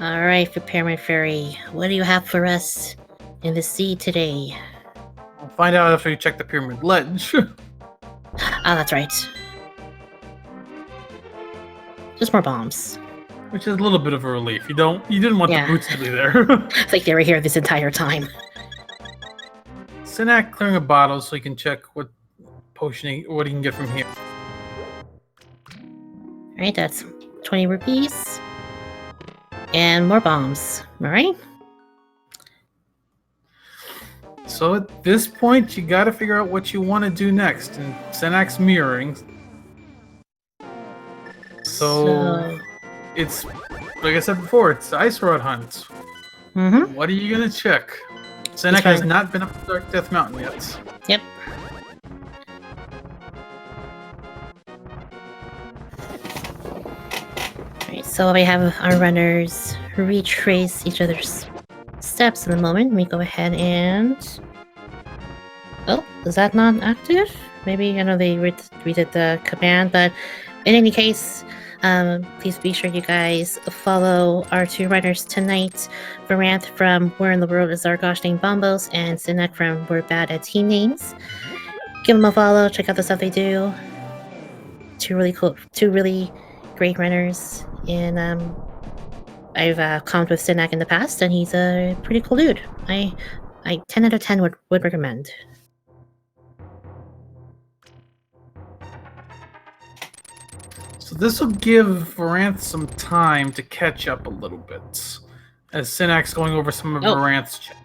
S2: Alright, for Pyramid Fairy, what do you have for us in the sea today?
S1: We'll find out after you check the Pyramid Ledge.
S2: Ah, that's right. Just more bombs.
S1: Which is a little bit of a relief. You didn't want the boots to be there.
S2: It's like they were here this entire time.
S1: Synack clearing a bottle so he can check what he can get from here.
S2: Alright, that's 20 rupees. And more bombs. Alright?
S1: So at this point, you gotta figure out what you want to do next. And Synack's mirroring. So it's, like I said before, it's the Ice Rod Hunt. What are you gonna check? Synack has not been up to Dark Death Mountain yet.
S2: Yep. Alright, so we have our runners retrace each other's steps in a moment. Let me go ahead and... Oh, is that not active? Maybe, I know they redid the command, but in any case, please be sure you guys follow our two writers tonight. Voranthe from Where in the World is Our Gosh Dang Bombos, and Synack from We're Bad at Team Names. Give them a follow, check out the stuff they do. Two really great runners, and I've commed with Synack in the past, and he's a pretty cool dude. I 10 out of 10 would recommend.
S1: So this will give Voranthe some time to catch up a little bit, as Synack's going over some of Voranthe's checks.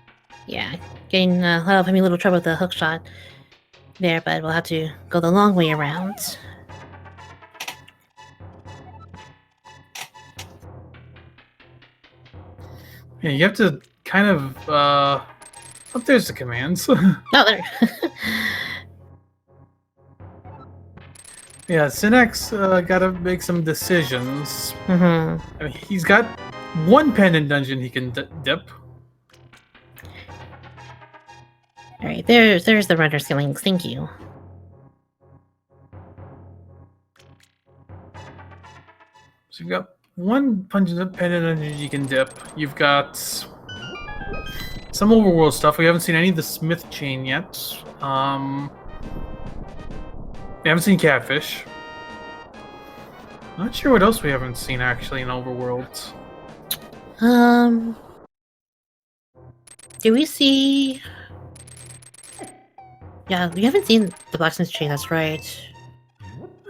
S2: Yeah, having a little trouble with the hook shot there, but we'll have to go the long way around.
S1: Yeah, you have to kind of, oh, there's the commands.
S2: Oh, there.
S1: Yeah, Synack's gotta make some decisions.
S2: Mm-hmm.
S1: I mean, he's got one pendant dungeon he can dip.
S2: Alright, there's the runner skillings, thank you.
S1: So you've got one pendant dungeon you can dip. You've got some overworld stuff. We haven't seen any of the Smith chain yet. We haven't seen Catfish. Not sure what else we haven't seen actually in Overworld.
S2: Do we see... Yeah, we haven't seen the Blacksmith chain, that's right.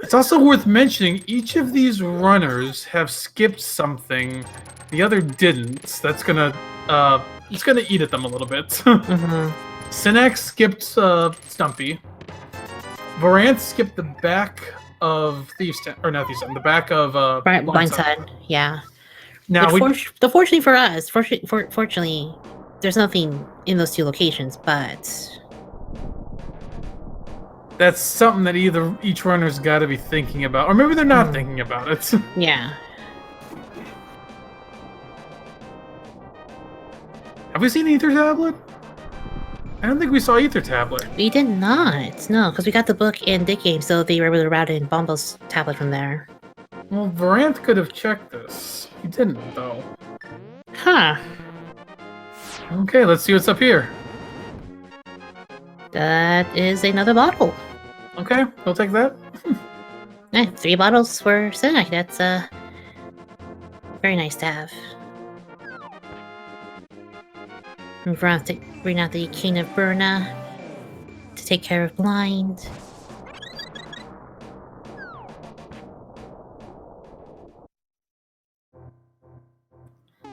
S1: It's also worth mentioning each of these runners have skipped something the other didn't. That's gonna it's gonna eat at them a little bit.
S2: Mm-hmm.
S1: Synack skipped Stumpy. Voranthe skipped the back of Thieves' Den, or not Thieves' Den, the back of
S2: Blindside, yeah.
S1: Now,
S2: fortunately for us, fortunately, there's nothing in those two locations, but
S1: that's something that either each runner's got to be thinking about, or maybe they're not thinking about it.
S2: Yeah.
S1: Have we seen Ether Tablet? I don't think we saw Ether Tablet.
S2: We did not, no, because we got the book in Dick Game, so they were able to route in Bombo's tablet from there.
S1: Well, Voranthe could have checked this. He didn't, though.
S2: Huh.
S1: Okay, let's see what's up here.
S2: That is another bottle.
S1: Okay, we'll take that.
S2: 3 bottles for Synack. That's very nice to have. And bring out the King of Burna to take care of Blind.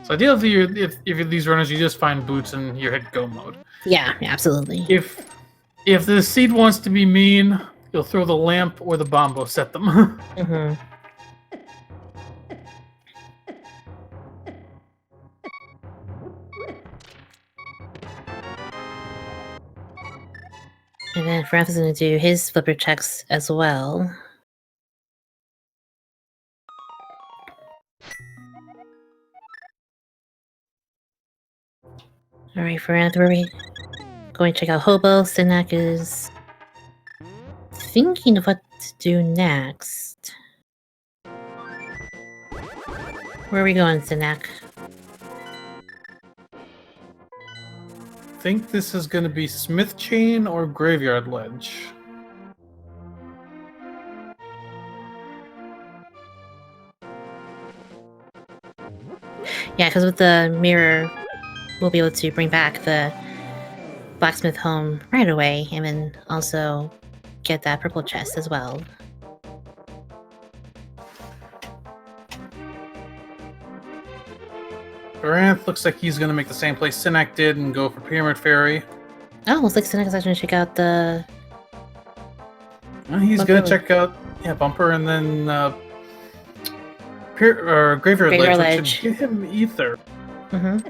S1: So ideally, if these runners, you just find boots and you hit go mode.
S2: Yeah, absolutely.
S1: If the seed wants to be mean, you'll throw the lamp or the bombo, set them.
S2: Mm-hmm. And then Voranthe is going to do his flipper checks as well. Alright, Voranthe, where are we going to check out Hobo? Synack is thinking of what to do next. Where are we going, Synack?
S1: I think this is going to be Smith Chain or Graveyard Ledge.
S2: Yeah, because with the mirror, we'll be able to bring back the blacksmith home right away, and then also get that purple chest as well.
S1: Voranthe looks like he's going to make the same place Synack did and go for Pyramid Fairy.
S2: Oh, looks like Synack is actually going to check out the...
S1: Well, he's going to check out Bumper and then Graveyard Ledge, which should give him Ether.
S2: Mm-hmm.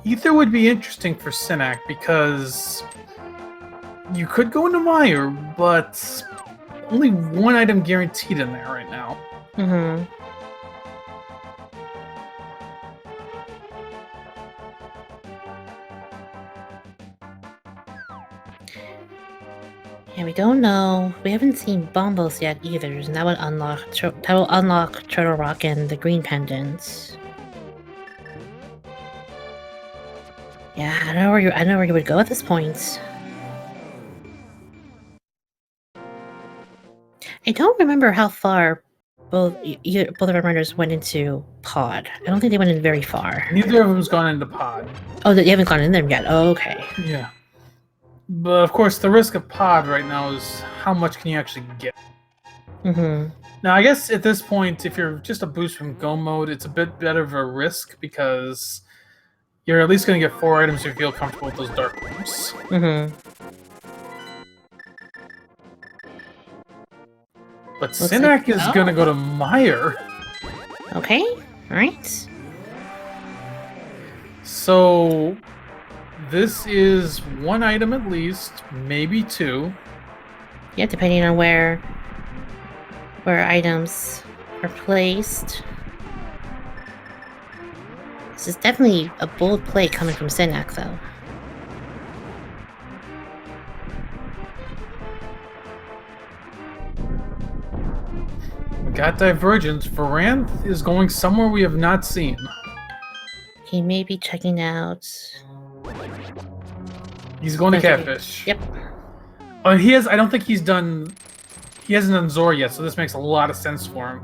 S1: Ether would be interesting for Synack because you could go into Mire, but only one item guaranteed in there right now.
S2: Mm-hmm. Yeah, we don't know. We haven't seen Bombos yet either, and that would unlock Turtle Rock and the Green Pendants. Yeah, I don't know where you would go at this point. I don't remember how far both of our runners went into Pod. I don't think they went in very far.
S1: Neither of them's gone into Pod.
S2: Oh, they haven't gone in there yet. Oh, okay.
S1: Yeah. But of course, the risk of Pod right now is how much can you actually get.
S2: Mm-hmm.
S1: Now, I guess at this point, if you're just a boost from Go mode, it's a bit better of a risk because you're at least going to get 4 items if you feel comfortable with those dark rooms.
S2: Mm-hmm.
S1: But Synack is going to go to Meyer.
S2: Okay, alright.
S1: So, this is 1 item at least, maybe 2.
S2: Yeah, depending on where items are placed. This is definitely a bold play coming from Synack, though.
S1: We got Divergence. Voranthe is going somewhere we have not seen.
S2: He may be checking out...
S1: He's going to Catfish.
S2: Yep.
S1: Oh, he has. I don't think he's done... He hasn't done Zora yet, so this makes a lot of sense for him.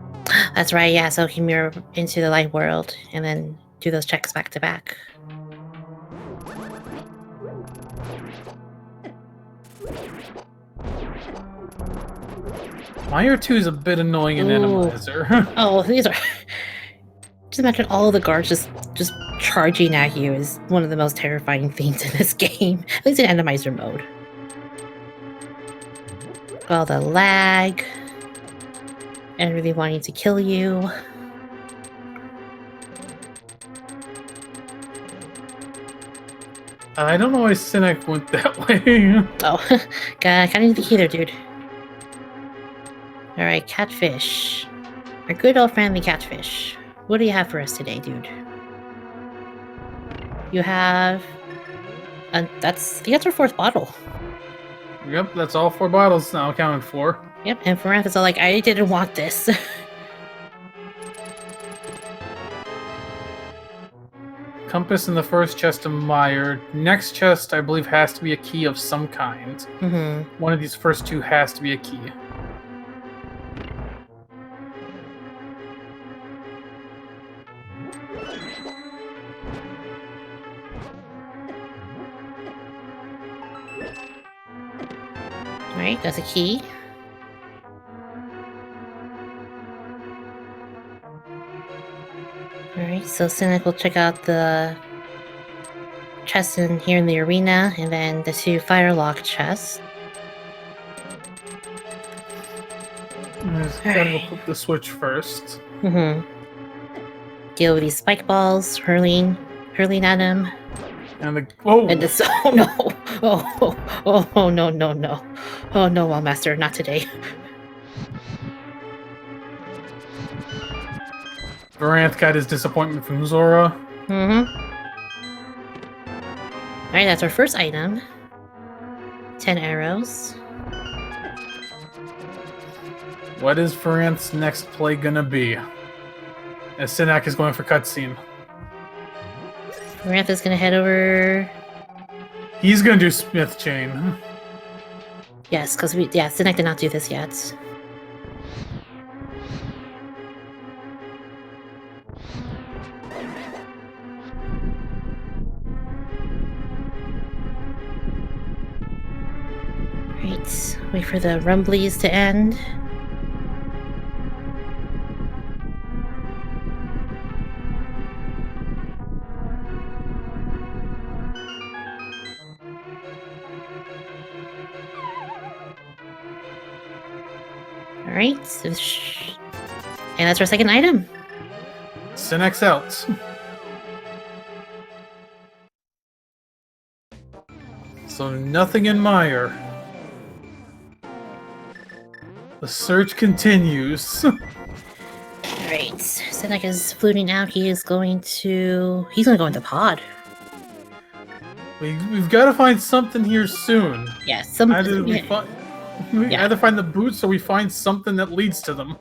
S2: That's right, yeah, so he can mirror into the light world and then do those checks back to back.
S1: Meyer 2 is a bit annoying in Randomizer.
S2: Oh, these are... Just imagine all the guards just charging at you is one of the most terrifying things in this game. At least in Randomizer mode. All the lag. And really wanting to kill you.
S1: I don't know why Synack went that way.
S2: Oh, kinda need the healer, dude. Alright, Catfish. Our good old friendly Catfish. What do you have for us today, dude? You have... I think that's our 4th bottle.
S1: Yep, that's all 4 bottles now accounted for.
S2: Yep, and Voranthe is all like, I didn't want this.
S1: Compass in the first chest of Meyer. Next chest, I believe, has to be a key of some kind.
S2: Mm-hmm.
S1: One of these first 2 has to be a key.
S2: Alright, that's a key. Alright, so Synack will check out the chests in here in the arena, and then the 2 firelock chests.
S1: Gotta go flip the switch first.
S2: Mm-hmm. Deal with these spike balls, hurling at him.
S1: And the... Whoa!
S2: And this... Oh, no! Oh, no. Oh, no, Wallmaster, not today.
S1: Voranthe got his disappointment from Zora.
S2: Mm-hmm. Alright, that's our first item. 10 arrows.
S1: What is Voranthe's next play gonna be? As Synack is going for cutscene.
S2: Voranthe is gonna head over...
S1: He's gonna do Smith Chain.
S2: Yes, because Synack did not do this yet. Right, wait for the rumblies to end. Alright, so and that's our second item.
S1: Synack's out. So nothing in Meyer. The search continues.
S2: Alright, Synack is fluting out. He's gonna go into pod.
S1: We've got to find something here soon.
S2: Yeah,
S1: Either we find... We
S2: Yeah.
S1: either find the boots or we find something that leads to them.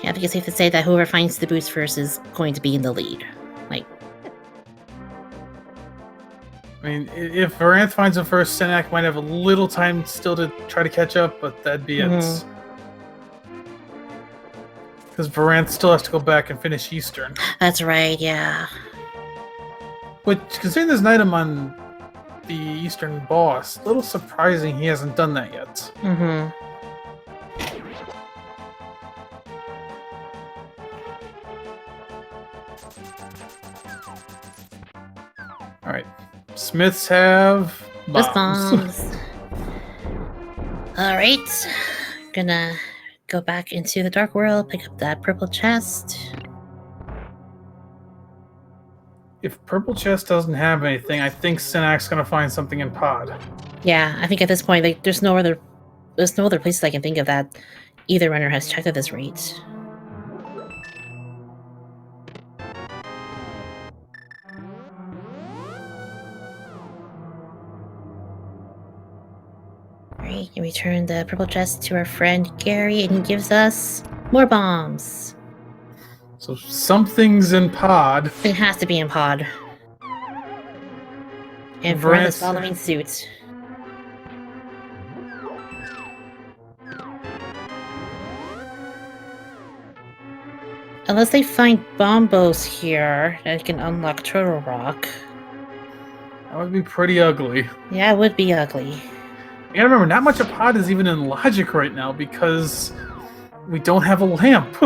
S2: Yeah, because you have to say that whoever finds the boots first is going to be in the lead. Like,
S1: I mean, if Voranthe finds them first, Synack might have a little time still to try to catch up, but that'd be it. Because Voranthe still has to go back and finish Eastern.
S2: that's right, yeah.
S1: Which, considering there's an item on the Eastern boss, a little surprising he hasn't done that yet. Alright. Smiths have
S2: Just
S1: bombs.
S2: bombs. Alright. Gonna go back into the Dark World, pick up that purple chest.
S1: If Purple Chest doesn't have anything, I think Synack's gonna find something in Pod.
S2: Yeah, I think at this point, like, there's no other places I can think of that either runner has checked at this rate. Alright, we return the purple chest to our friend Gary, and he gives us more bombs.
S1: So something's in Pod.
S2: It has to be in Pod. And Voranthe is following suit. Unless they find bombos here that can unlock Turtle Rock.
S1: That would be pretty ugly.
S2: Yeah, it would be ugly.
S1: You gotta remember, not much of Pod is even in logic right now because we don't have a lamp.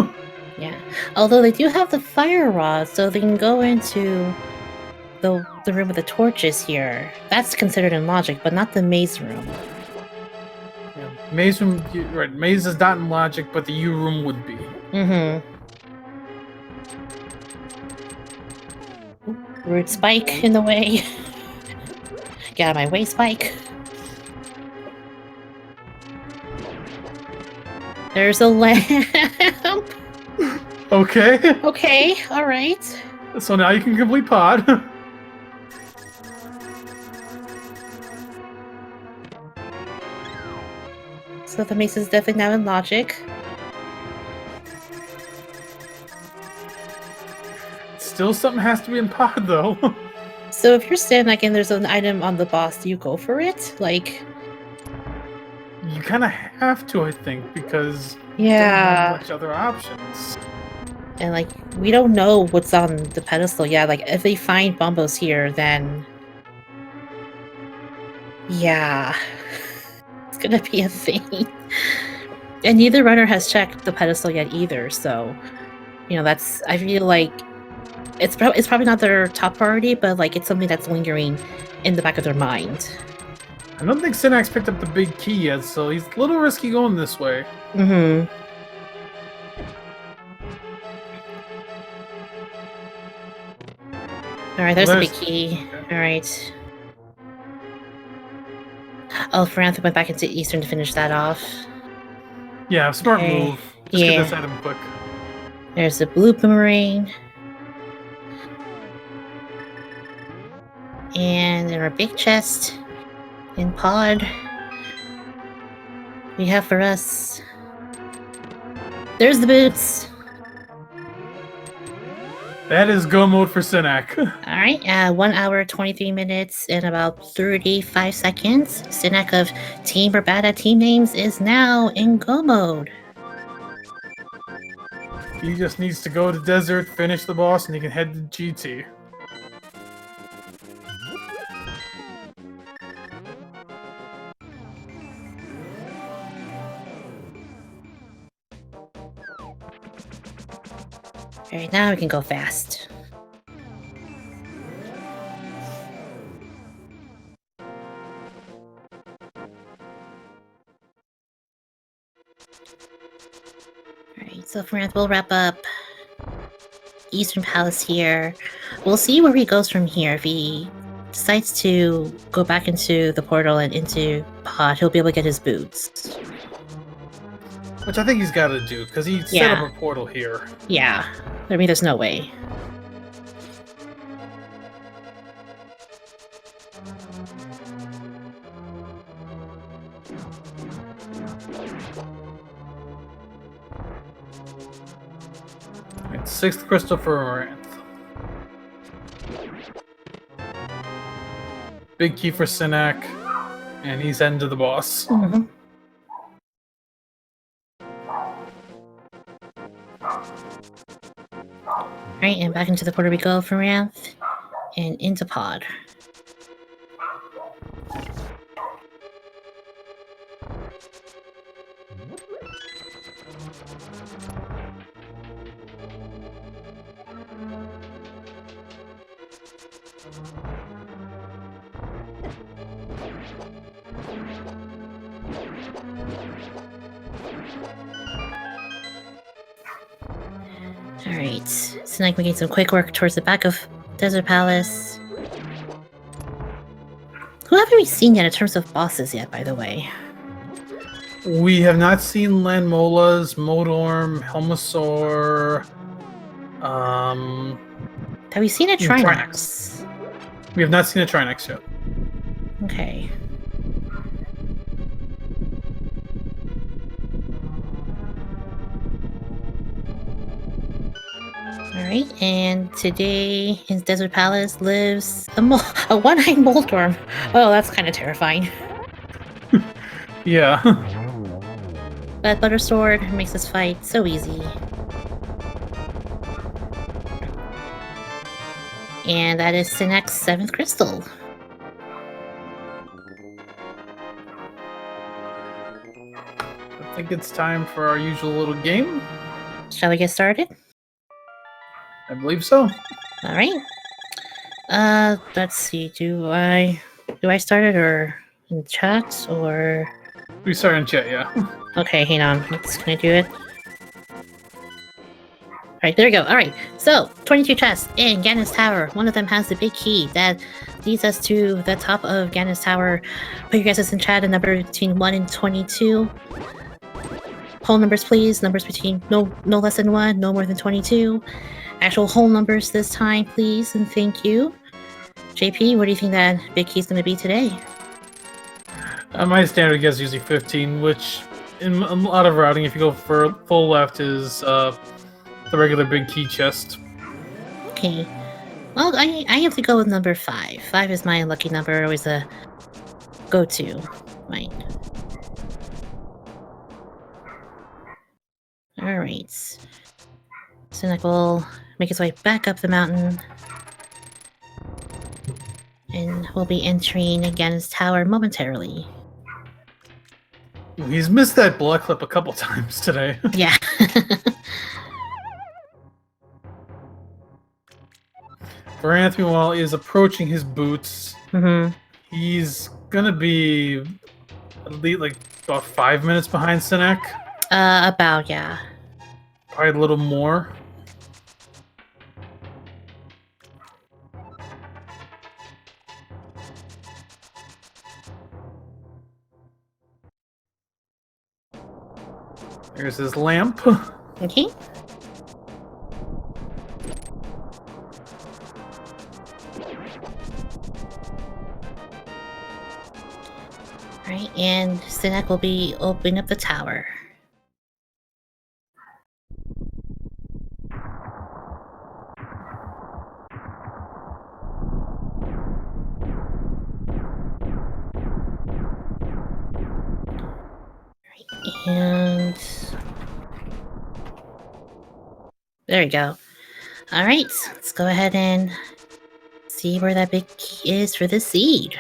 S2: Yeah. Although they do have the fire rod, so they can go into the room with the torches here. That's considered in logic, but not the maze room.
S1: Yeah, maze room, right? Maze is not in logic, but the U room would be.
S2: Root spike in the way. Get out of my way, Spike. There's a lamp.
S1: Okay.
S2: Okay, alright.
S1: So now you can complete Pod.
S2: So the mace is definitely now in logic.
S1: Still something has to be in Pod, though.
S2: So if you're Synack and there's an item on the boss, do you go for it? Like...
S1: You kind of have to, I think, because
S2: yeah.
S1: you don't have much other options.
S2: And, like, we don't know what's on the pedestal yet. Like, if they find bombos here, then... yeah. It's gonna be a thing. And neither runner has checked the pedestal yet either, so... You know, that's... I feel like... It's probably not their top priority, but, like, it's something that's lingering in the back of their mind.
S1: I don't think Synack's picked up the big key yet, so he's a little risky going this way.
S2: Alright, there's the big key. Okay. Alright. Oh, Voranthe went back into Eastern to finish that off.
S1: Yeah, smart move. Just get this item quick.
S2: There's the blue boomerang. And in our big chest, in Pod, we have for us... There's the boots!
S1: That is go mode for Synack.
S2: Alright, 1 hour, 23 minutes, and about 35 seconds. Synack of Team or Bad at Team Names is now in go mode.
S1: He just needs to go to Desert, finish the boss, and he can head to GT.
S2: Alright, now we can go fast. Alright, so Voranthe will wrap up Eastern Palace here. We'll see where he goes from here. If he decides to go back into the portal and into Pod, he'll be able to get his boots.
S1: Which I think he's got to do, because he set up a portal here.
S2: Yeah. I mean, there's no way.
S1: Alright, 6th crystal for Voranthe. Big key for Synack, and he's heading to the boss.
S2: Mm-hmm. Alright, and back into the portal we go for Voranthe, and into pod. Alright, Synack making some quick work towards the back of Desert Palace. Who haven't we seen yet in terms of bosses yet, by the way?
S1: We have not seen Landmolas, Modorm, Helmasaur.
S2: Have we seen a Trinox?
S1: We have not seen a Trinox yet.
S2: Okay. Alright, and today in Desert Palace lives a one-eyed Moldorm. Oh, that's kind of terrifying.
S1: Yeah.
S2: But Butter Sword makes this fight so easy. And that is Synack's 7th crystal.
S1: I think it's time for our usual little game.
S2: Shall we get started?
S1: I believe so.
S2: Alright. Let's see, do I start it or in chat or...
S1: We start in chat, yeah.
S2: Okay, hang on. Can I do it? Alright, there we go. Alright, so 22 chests in Ganon's Tower. One of them has the big key that leads us to the top of Ganon's Tower. Put your guesses in chat, a number between 1 and 22. Whole numbers, please. Numbers between no less than 1, no more than 22. Actual whole numbers this time, please, and thank you. JP, what do you think that big key is going to be today?
S1: My standard guess is usually 15, which in a lot of routing, if you go for full left, is the regular big key chest.
S2: Okay. Well, I have to go with number 5. 5 is my lucky number, always a go-to. Mine. Alright. Synack will make his way back up the mountain. And we'll be entering Ganon's Tower momentarily.
S1: He's missed that blood clip a couple times today.
S2: Yeah.
S1: Voranthe, meanwhile, is approaching his boots.
S2: Mm-hmm.
S1: He's gonna be at least like about 5 minutes behind Synack.
S2: About, yeah.
S1: Probably a little more. There's his lamp.
S2: Okay. Right, and Synack will be opening up the tower. And there we go. All right, let's go ahead and see where that big key is for the seed.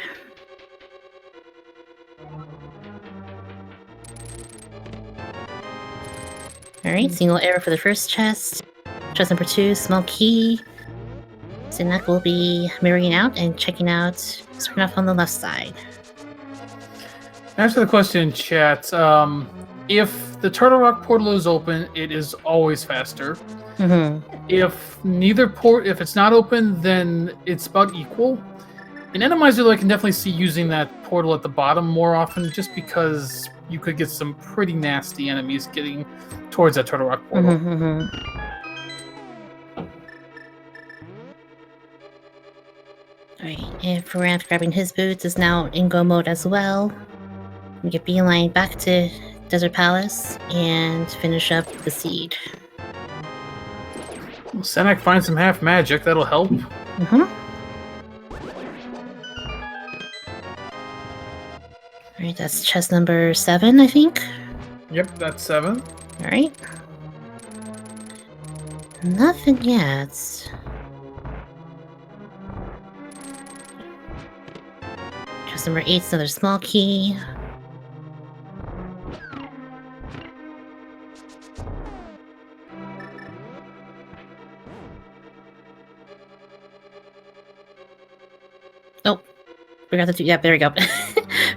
S2: All right, single arrow for the first chest. Chest number 2, small key. Synack will be mirroring out and checking out Sprint on the left side.
S1: Answer the question in chat. If the Turtle Rock portal is open, it is always faster.
S2: Mm-hmm.
S1: If it's not open, then it's about equal. In Randomizer, I can definitely see using that portal at the bottom more often, just because you could get some pretty nasty enemies getting towards that Turtle Rock portal.
S2: Mm-hmm, mm-hmm. Alright, and Voranthe grabbing his boots is now in go mode as well. We get beeline back to Desert Palace and finish up the seed.
S1: Synack finds some half magic. That'll help.
S2: Alright, that's chest number 7, I think.
S1: Yep, that's 7.
S2: Alright. Nothing yet. Chest number 8 is another small key. Oh, forgot to do. Yeah, there we go.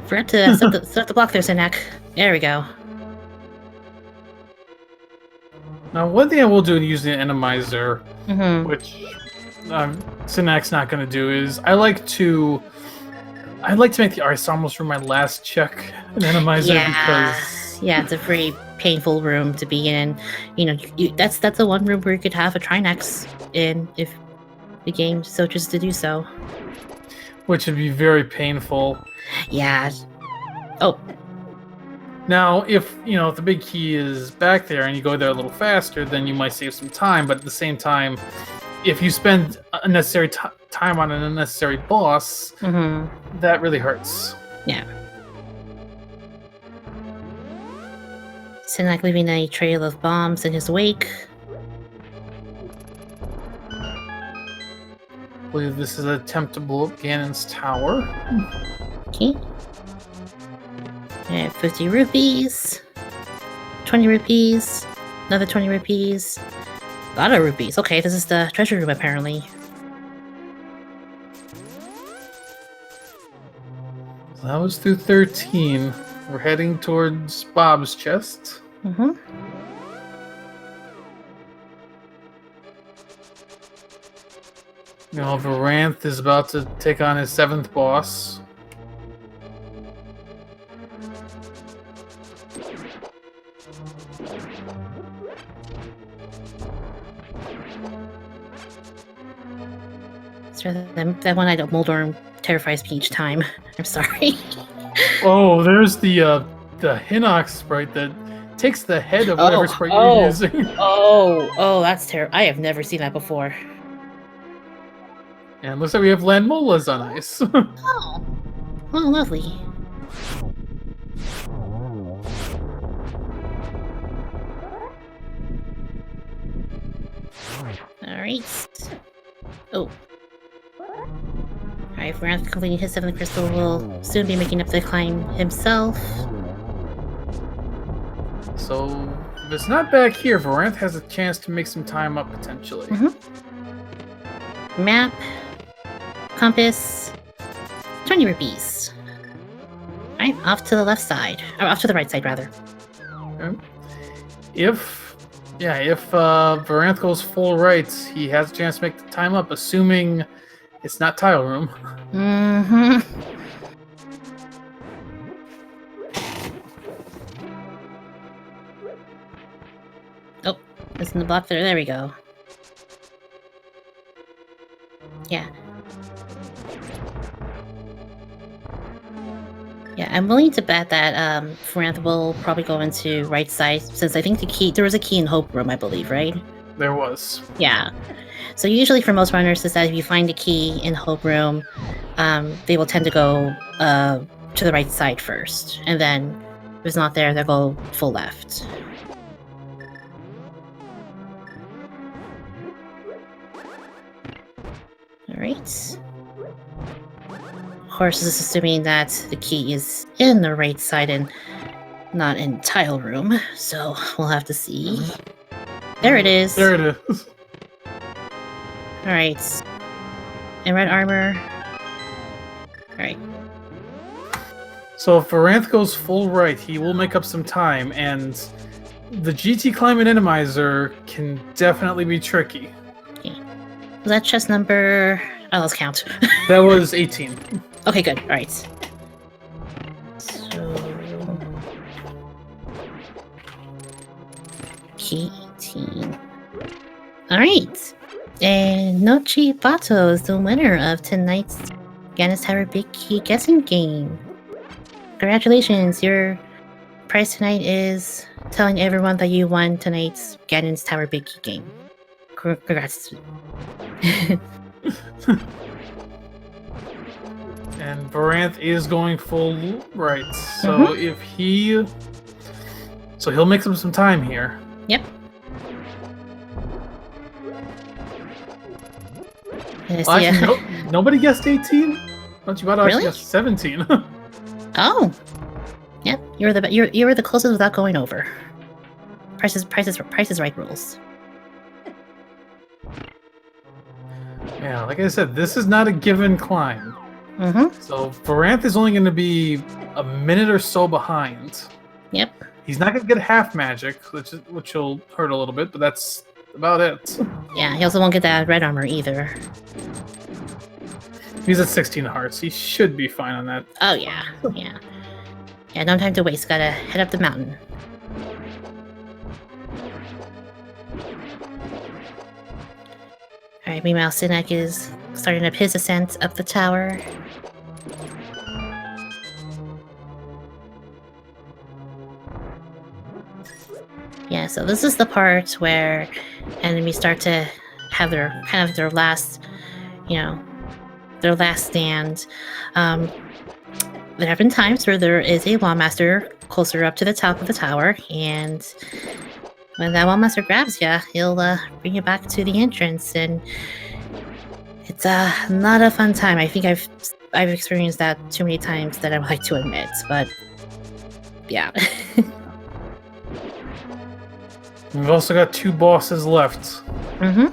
S2: Forgot to set the block there, Synack. There we go.
S1: Now, one thing I will do using the Randomizer, which Synack's not going to do, is I like to make the Arsenal's room my last check in Randomizer because
S2: it's a very painful room to be in. You know, that's the one room where you could have a Trinex in if the game so chooses to do so.
S1: Which would be very painful.
S2: Yeah. Oh.
S1: Now, if the big key is back there and you go there a little faster, then you might save some time. But at the same time, if you spend unnecessary time on an unnecessary boss, that really hurts.
S2: Yeah. Synack leaving a trail of bombs in his wake.
S1: I believe this is an attempt to blow up Ganon's tower.
S2: Okay. 50 rupees. 20 rupees. Another 20 rupees. A lot of rupees. Okay, this is the treasure room apparently.
S1: So that was through 13. We're heading towards Bob's chest. Now, Voranthe is about to take on his 7th boss.
S2: That one item Moldorm terrifies me each time. I'm sorry.
S1: Oh, there's the Hinox sprite that takes the head of whatever sprite you're using.
S2: That's terrible. I have never seen that before.
S1: And looks like we have Landmolas on ice.
S2: Oh, lovely. Alright. Oh. Alright, Voranthe completing his 7th crystal will soon be making up the climb himself.
S1: So, if it's not back here, Voranthe has a chance to make some time up potentially.
S2: Map. Compass. 20 rupees. Alright, off to the left side. Or off to the right side, rather.
S1: Okay. If Voranthe goes full right, he has a chance to make the time up, assuming it's not tile room.
S2: Oh, it's in the block there. There we go. Yeah. Yeah, I'm willing to bet that Voranthe will probably go into right side, since I think there was a key in Hope Room, I believe, right?
S1: There was.
S2: Yeah. So usually for most runners is that if you find a key in Hope Room, they will tend to go to the right side first. And then if it's not there, they'll go full left. Alright. Of course, this is assuming that the key is in the right side and not in tile room, so we'll have to see. There it is.
S1: There it is.
S2: Alright. In red armor. Alright.
S1: So if Voranthe goes full right, he will make up some time, and the GT climb and Randomizer can definitely be tricky.
S2: Okay. Was that chest number... Oh, let's count.
S1: That was 18.
S2: Okay, good. Alright. So... Key 18. Alright. And Nochi Bato is the winner of tonight's Ganon's Tower Big Key guessing game. Congratulations, your prize tonight is telling everyone that you won tonight's Ganon's Tower Big Key game. Congrats.
S1: And Voranthe is going full right. So if he... So he'll make some time here.
S2: Yep.
S1: Well, actually, nobody guessed 18? Don't you about to actually guess 17?
S2: Oh. Yep. You were the closest without going over. Price is Right rules.
S1: Yeah, like I said, this is not a given climb.
S2: Mm-hmm.
S1: So Voranthe is only going to be a minute or so behind.
S2: Yep.
S1: He's not going to get half magic, which will hurt a little bit, but that's about it.
S2: Yeah, he also won't get that red armor either.
S1: He's at 16 hearts. He should be fine on that.
S2: Oh, yeah. Yeah. Yeah, no time to waste. Gotta head up the mountain. Alright, meanwhile, Synack is starting up his ascent up the tower. Yeah, so this is the part where enemies start to have their last, their last stand. There have been times where there is a Wallmaster closer up to the top of the tower, and when that Wallmaster grabs you, he'll bring you back to the entrance, and it's not a fun time. I think I've experienced that too many times that I would like to admit, but yeah.
S1: We've also got 2 bosses left.
S2: Mm-hmm.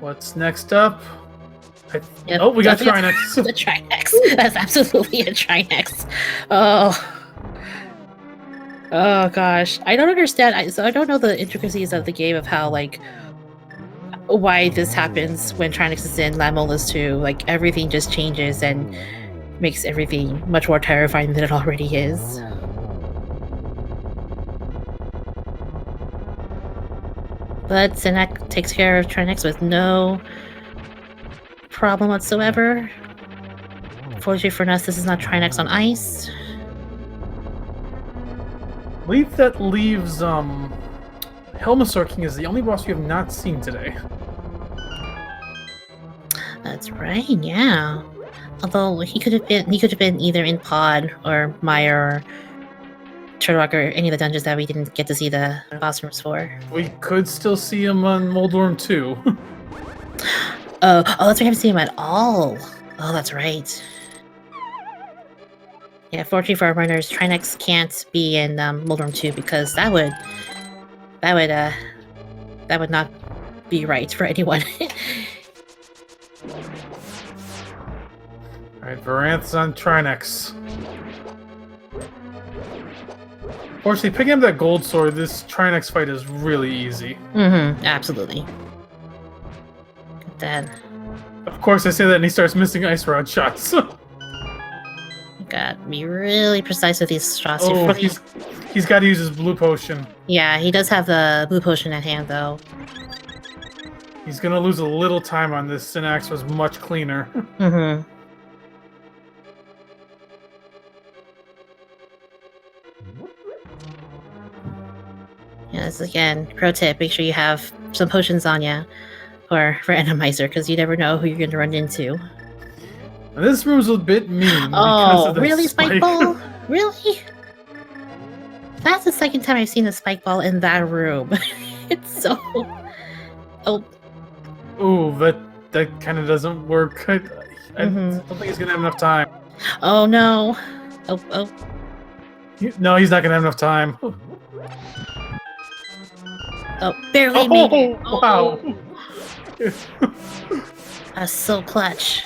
S1: What's next up?
S2: Yep.
S1: Oh, we got Trinex.
S2: The Trinex. That's absolutely a Trinex. Oh. Oh gosh. I don't understand. I don't know the intricacies of the game of how, why this happens when Trinex is in Lamola's 2. Everything just changes and makes everything much more terrifying than it already is. But Synack takes care of Trinex with no problem whatsoever. Fortunately for us, this is not Trinex on ice.
S1: I believe that leaves Helmasaur King is the only boss you have not seen today.
S2: That's right, yeah. Although he could have been either in Pod or Mire or Turtlerock or any of the dungeons that we didn't get to see the boss rooms for.
S1: We could still see him on Moldworm 2.
S2: Oh, that's right, we haven't seen him at all. Oh, that's right. Yeah, fortunately for our runners, Trinex can't be in Moldworm 2 because that would not be right for anyone.
S1: Alright, Voranthe's on Trinex. Fortunately, picking up that gold sword, this Trinex fight is really easy.
S2: Mm-hmm, absolutely. Then,
S1: of course, I say that and he starts missing ice rod shots.
S2: Gotta be really precise with these shots.
S1: Oh, he's got to use his blue potion.
S2: Yeah, he does have the blue potion at hand, though.
S1: He's gonna lose a little time on this. Synax was much cleaner.
S2: Mm-hmm. Yes, again, pro tip, make sure you have some potions on you for Randomizer, because you never know who you're going to run into.
S1: Now, this room's a bit mean.
S2: Oh, really, Spike Ball? Really? That's the second time I've seen the Spike Ball in that room. It's so... Oh.
S1: Ooh, that kind of doesn't work. I don't think he's going to have enough time.
S2: Oh, no. Oh.
S1: No, he's not going to have enough time.
S2: Oh, barely made it.
S1: Wow.
S2: That's so clutch.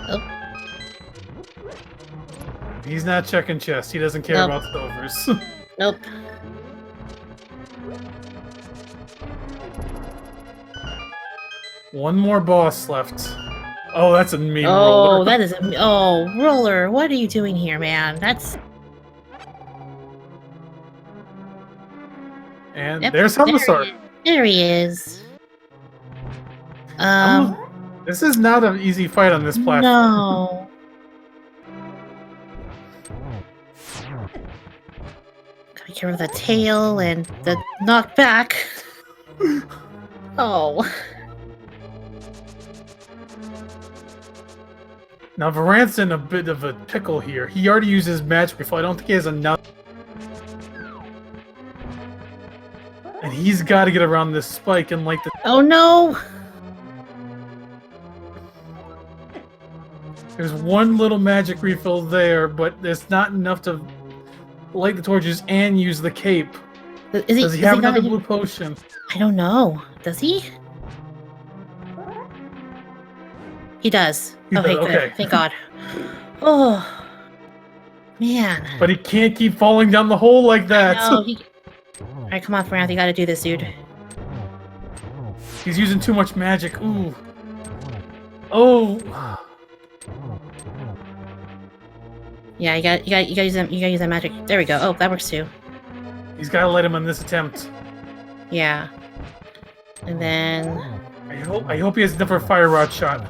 S2: Oh.
S1: He's not checking chest. He doesn't care about silvers.
S2: Nope.
S1: One more boss left. Oh, that's a mean
S2: roller.
S1: Oh,
S2: that is a... Oh, Roller, what are you doing here, man? That's...
S1: And there's Helmasaur.
S2: There he is.
S1: There's This is not an easy fight on this platform.
S2: No. Gotta be careful with the tail and the knockback. Oh.
S1: Now Vorant's in a bit of a pickle here. He already used his magic before. I don't think he has enough. And he's got to get around this spike and like the.
S2: Oh no!
S1: There's one little magic refill there, but it's not enough to light the torches and use the cape. Does he have another blue potion?
S2: I don't know. Does he? He does. Okay, good. Thank God. Oh, man.
S1: But he can't keep falling down the hole like that.
S2: Alright, come on, Voranthe, you gotta do this, dude.
S1: He's using too much magic. Ooh. Oh.
S2: Yeah, you gotta use that magic. There we go. Oh, that works too.
S1: He's gotta light him on this attempt.
S2: Yeah. And then
S1: I hope he has enough for a fire rod shot.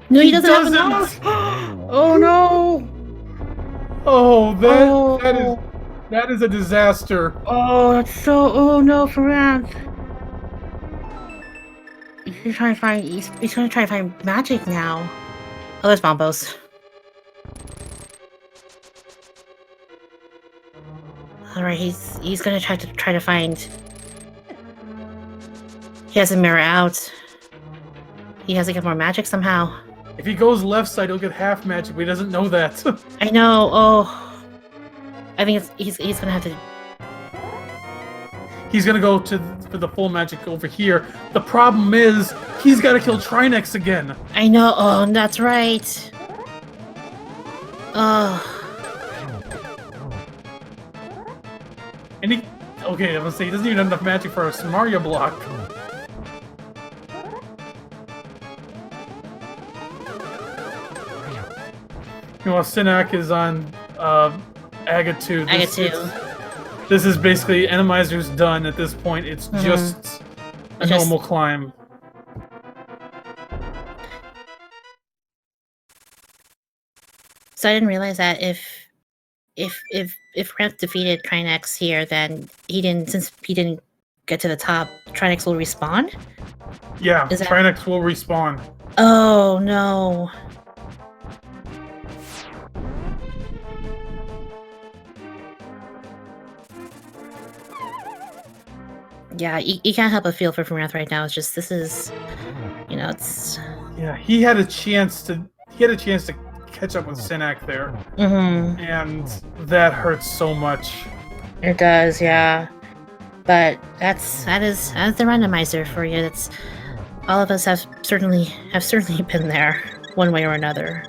S2: No, he doesn't have enough. Oh no!
S1: Oh, that is a disaster.
S2: Oh, that's so. Oh no, Voranthe. He's trying to find. He's gonna try to find magic now. Oh, there's Bombos. All right, he's gonna try to find. He has a mirror out. He has to get more magic somehow.
S1: If he goes left side, he'll get half magic, but he doesn't know that.
S2: I know. Oh, I think he's gonna have to.
S1: He's gonna go for the full magic over here. The problem is he's got to kill Trinex again.
S2: I know. Oh, that's right. Oh.
S1: And okay, I'm gonna say he doesn't even have enough magic for a Mario block. Meanwhile, Synack is on Aga 2.
S2: Aga 2.
S1: This is basically Randomizer's done at this point. It's just a normal climb.
S2: So I didn't realize that if Ranth defeated Trinex here, then since he didn't get to the top, Trinex will respawn?
S1: Yeah, Trinex will respawn.
S2: Oh no. Yeah, you can't help but feel for Voranthe right now. It's just it's.
S1: Yeah, he had a chance to catch up with Synack there, and that hurts so much.
S2: It does, yeah. But that is the randomizer for you. That's all of us have certainly been there, one way or another.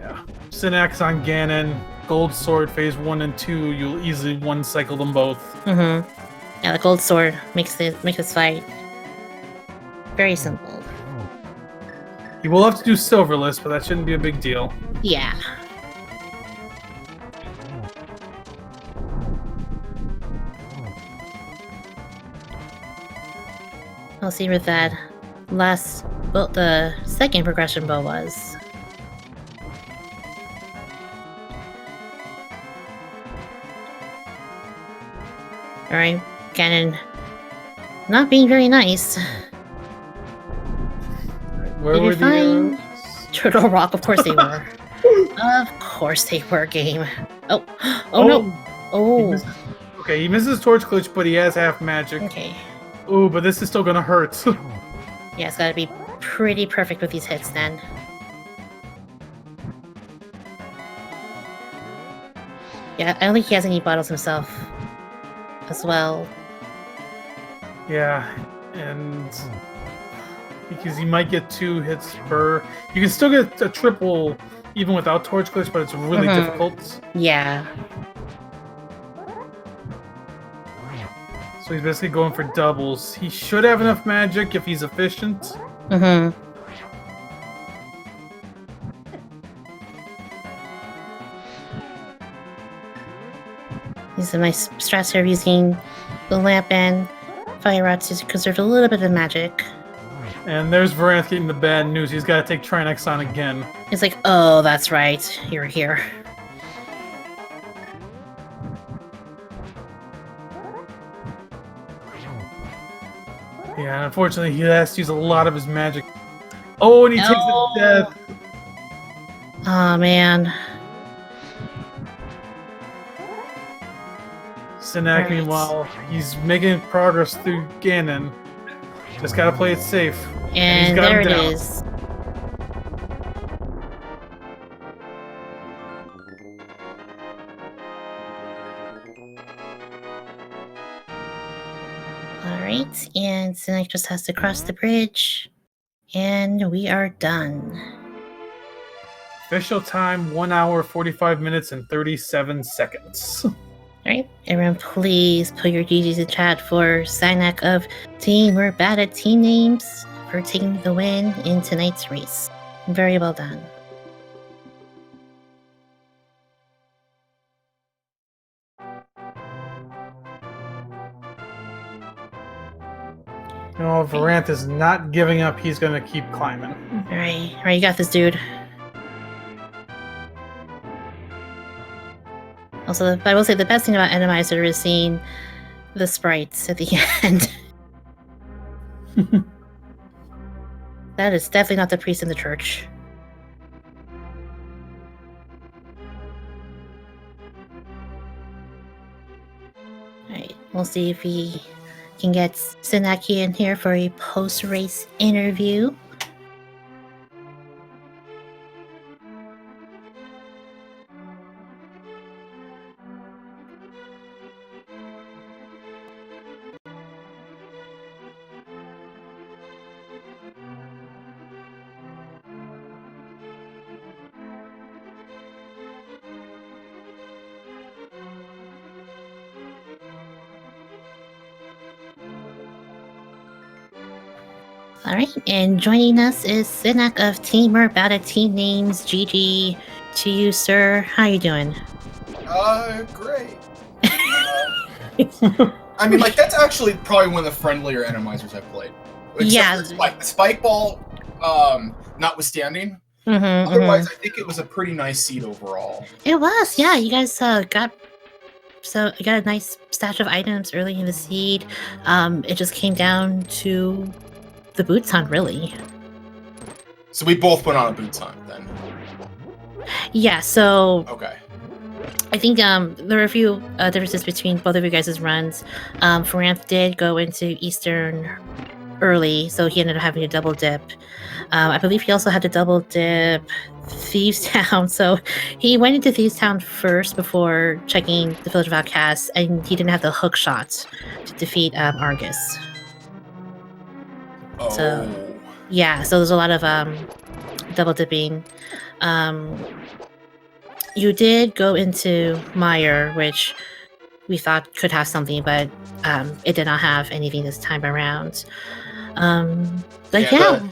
S1: Yeah, Synack's on Ganon. Gold Sword Phase 1 and 2, you'll easily one-cycle them both.
S2: Yeah, the Gold Sword makes this fight very simple.
S1: You will have to do Silverless, but that shouldn't be a big deal.
S2: Yeah. I'll see what that the second progression bow was. Alright, Ganon not being very nice.
S1: Where were the arrows?
S2: Turtle Rock, of course they were. Of course they were, game. Oh no! Oh.
S1: He misses Torch Glitch, but he has half magic.
S2: Okay.
S1: Ooh, but this is still gonna hurt.
S2: Yeah, it's gotta be pretty perfect with these hits then. Yeah, I don't think he has any bottles himself as well.
S1: Yeah, and because he might get 2 hits per. You can still get a triple even without Torch Glitch, but it's really difficult.
S2: Yeah.
S1: So he's basically going for doubles. He should have enough magic if he's efficient.
S2: These are my strats here using the lamp and fire rod to conserve a little bit of magic.
S1: And there's Voranthe getting the bad news. He's got to take Trinex on again.
S2: It's like, oh, that's right. You're here.
S1: Yeah, unfortunately, he has to use a lot of his magic. Oh, and he takes the death.
S2: Oh, man.
S1: Synack,
S2: Right.
S1: meanwhile, he's making progress through Ganon. Just gotta play it safe.
S2: And
S1: he's got
S2: there
S1: him
S2: it
S1: down.
S2: is. Alright, and Synack just has to cross the bridge. And we are done.
S1: Official time, 1 hour, 45 minutes, and 37 seconds.
S2: Alright, everyone please put your GGs in chat for Synack of Team We're Bad at Team Names for taking the win in tonight's race. Very well done.
S1: No, Voranthe is not giving up. He's gonna keep climbing.
S2: Alright, you got this, dude. Also, I will say the best thing about Randomizer is seeing the sprites at the end. That is definitely not the priest in the church. Alright, we'll see if we can get Synack in here for a post-race interview. Alright, and joining us is Synack of Team We're Bad at Team Names. GG to you, sir. How you doing?
S3: Great. I mean, like, that's actually probably one of the friendlier Randomizers I've played. Except for Spike Ball, notwithstanding. Otherwise, I think it was a pretty nice seed overall.
S2: It was, yeah. You guys got a nice stash of items early in the seed. It just came down to the boots hunt, really.
S3: So we both went on a boots hunt then.
S2: Yeah. So
S3: Okay.
S2: I think there were a few differences between both of you guys' runs. Voranthe did go into Eastern early, so he ended up having a double dip. I believe he also had to double dip Thieves Town, so he went into Thieves Town first before checking the Village of Outcasts, and he didn't have the hook shot to defeat Argus.
S3: Oh.
S2: So, yeah, so there's a lot of double dipping. You did go into Meyer, which we thought could have something, but it did not have anything this time around. But yeah.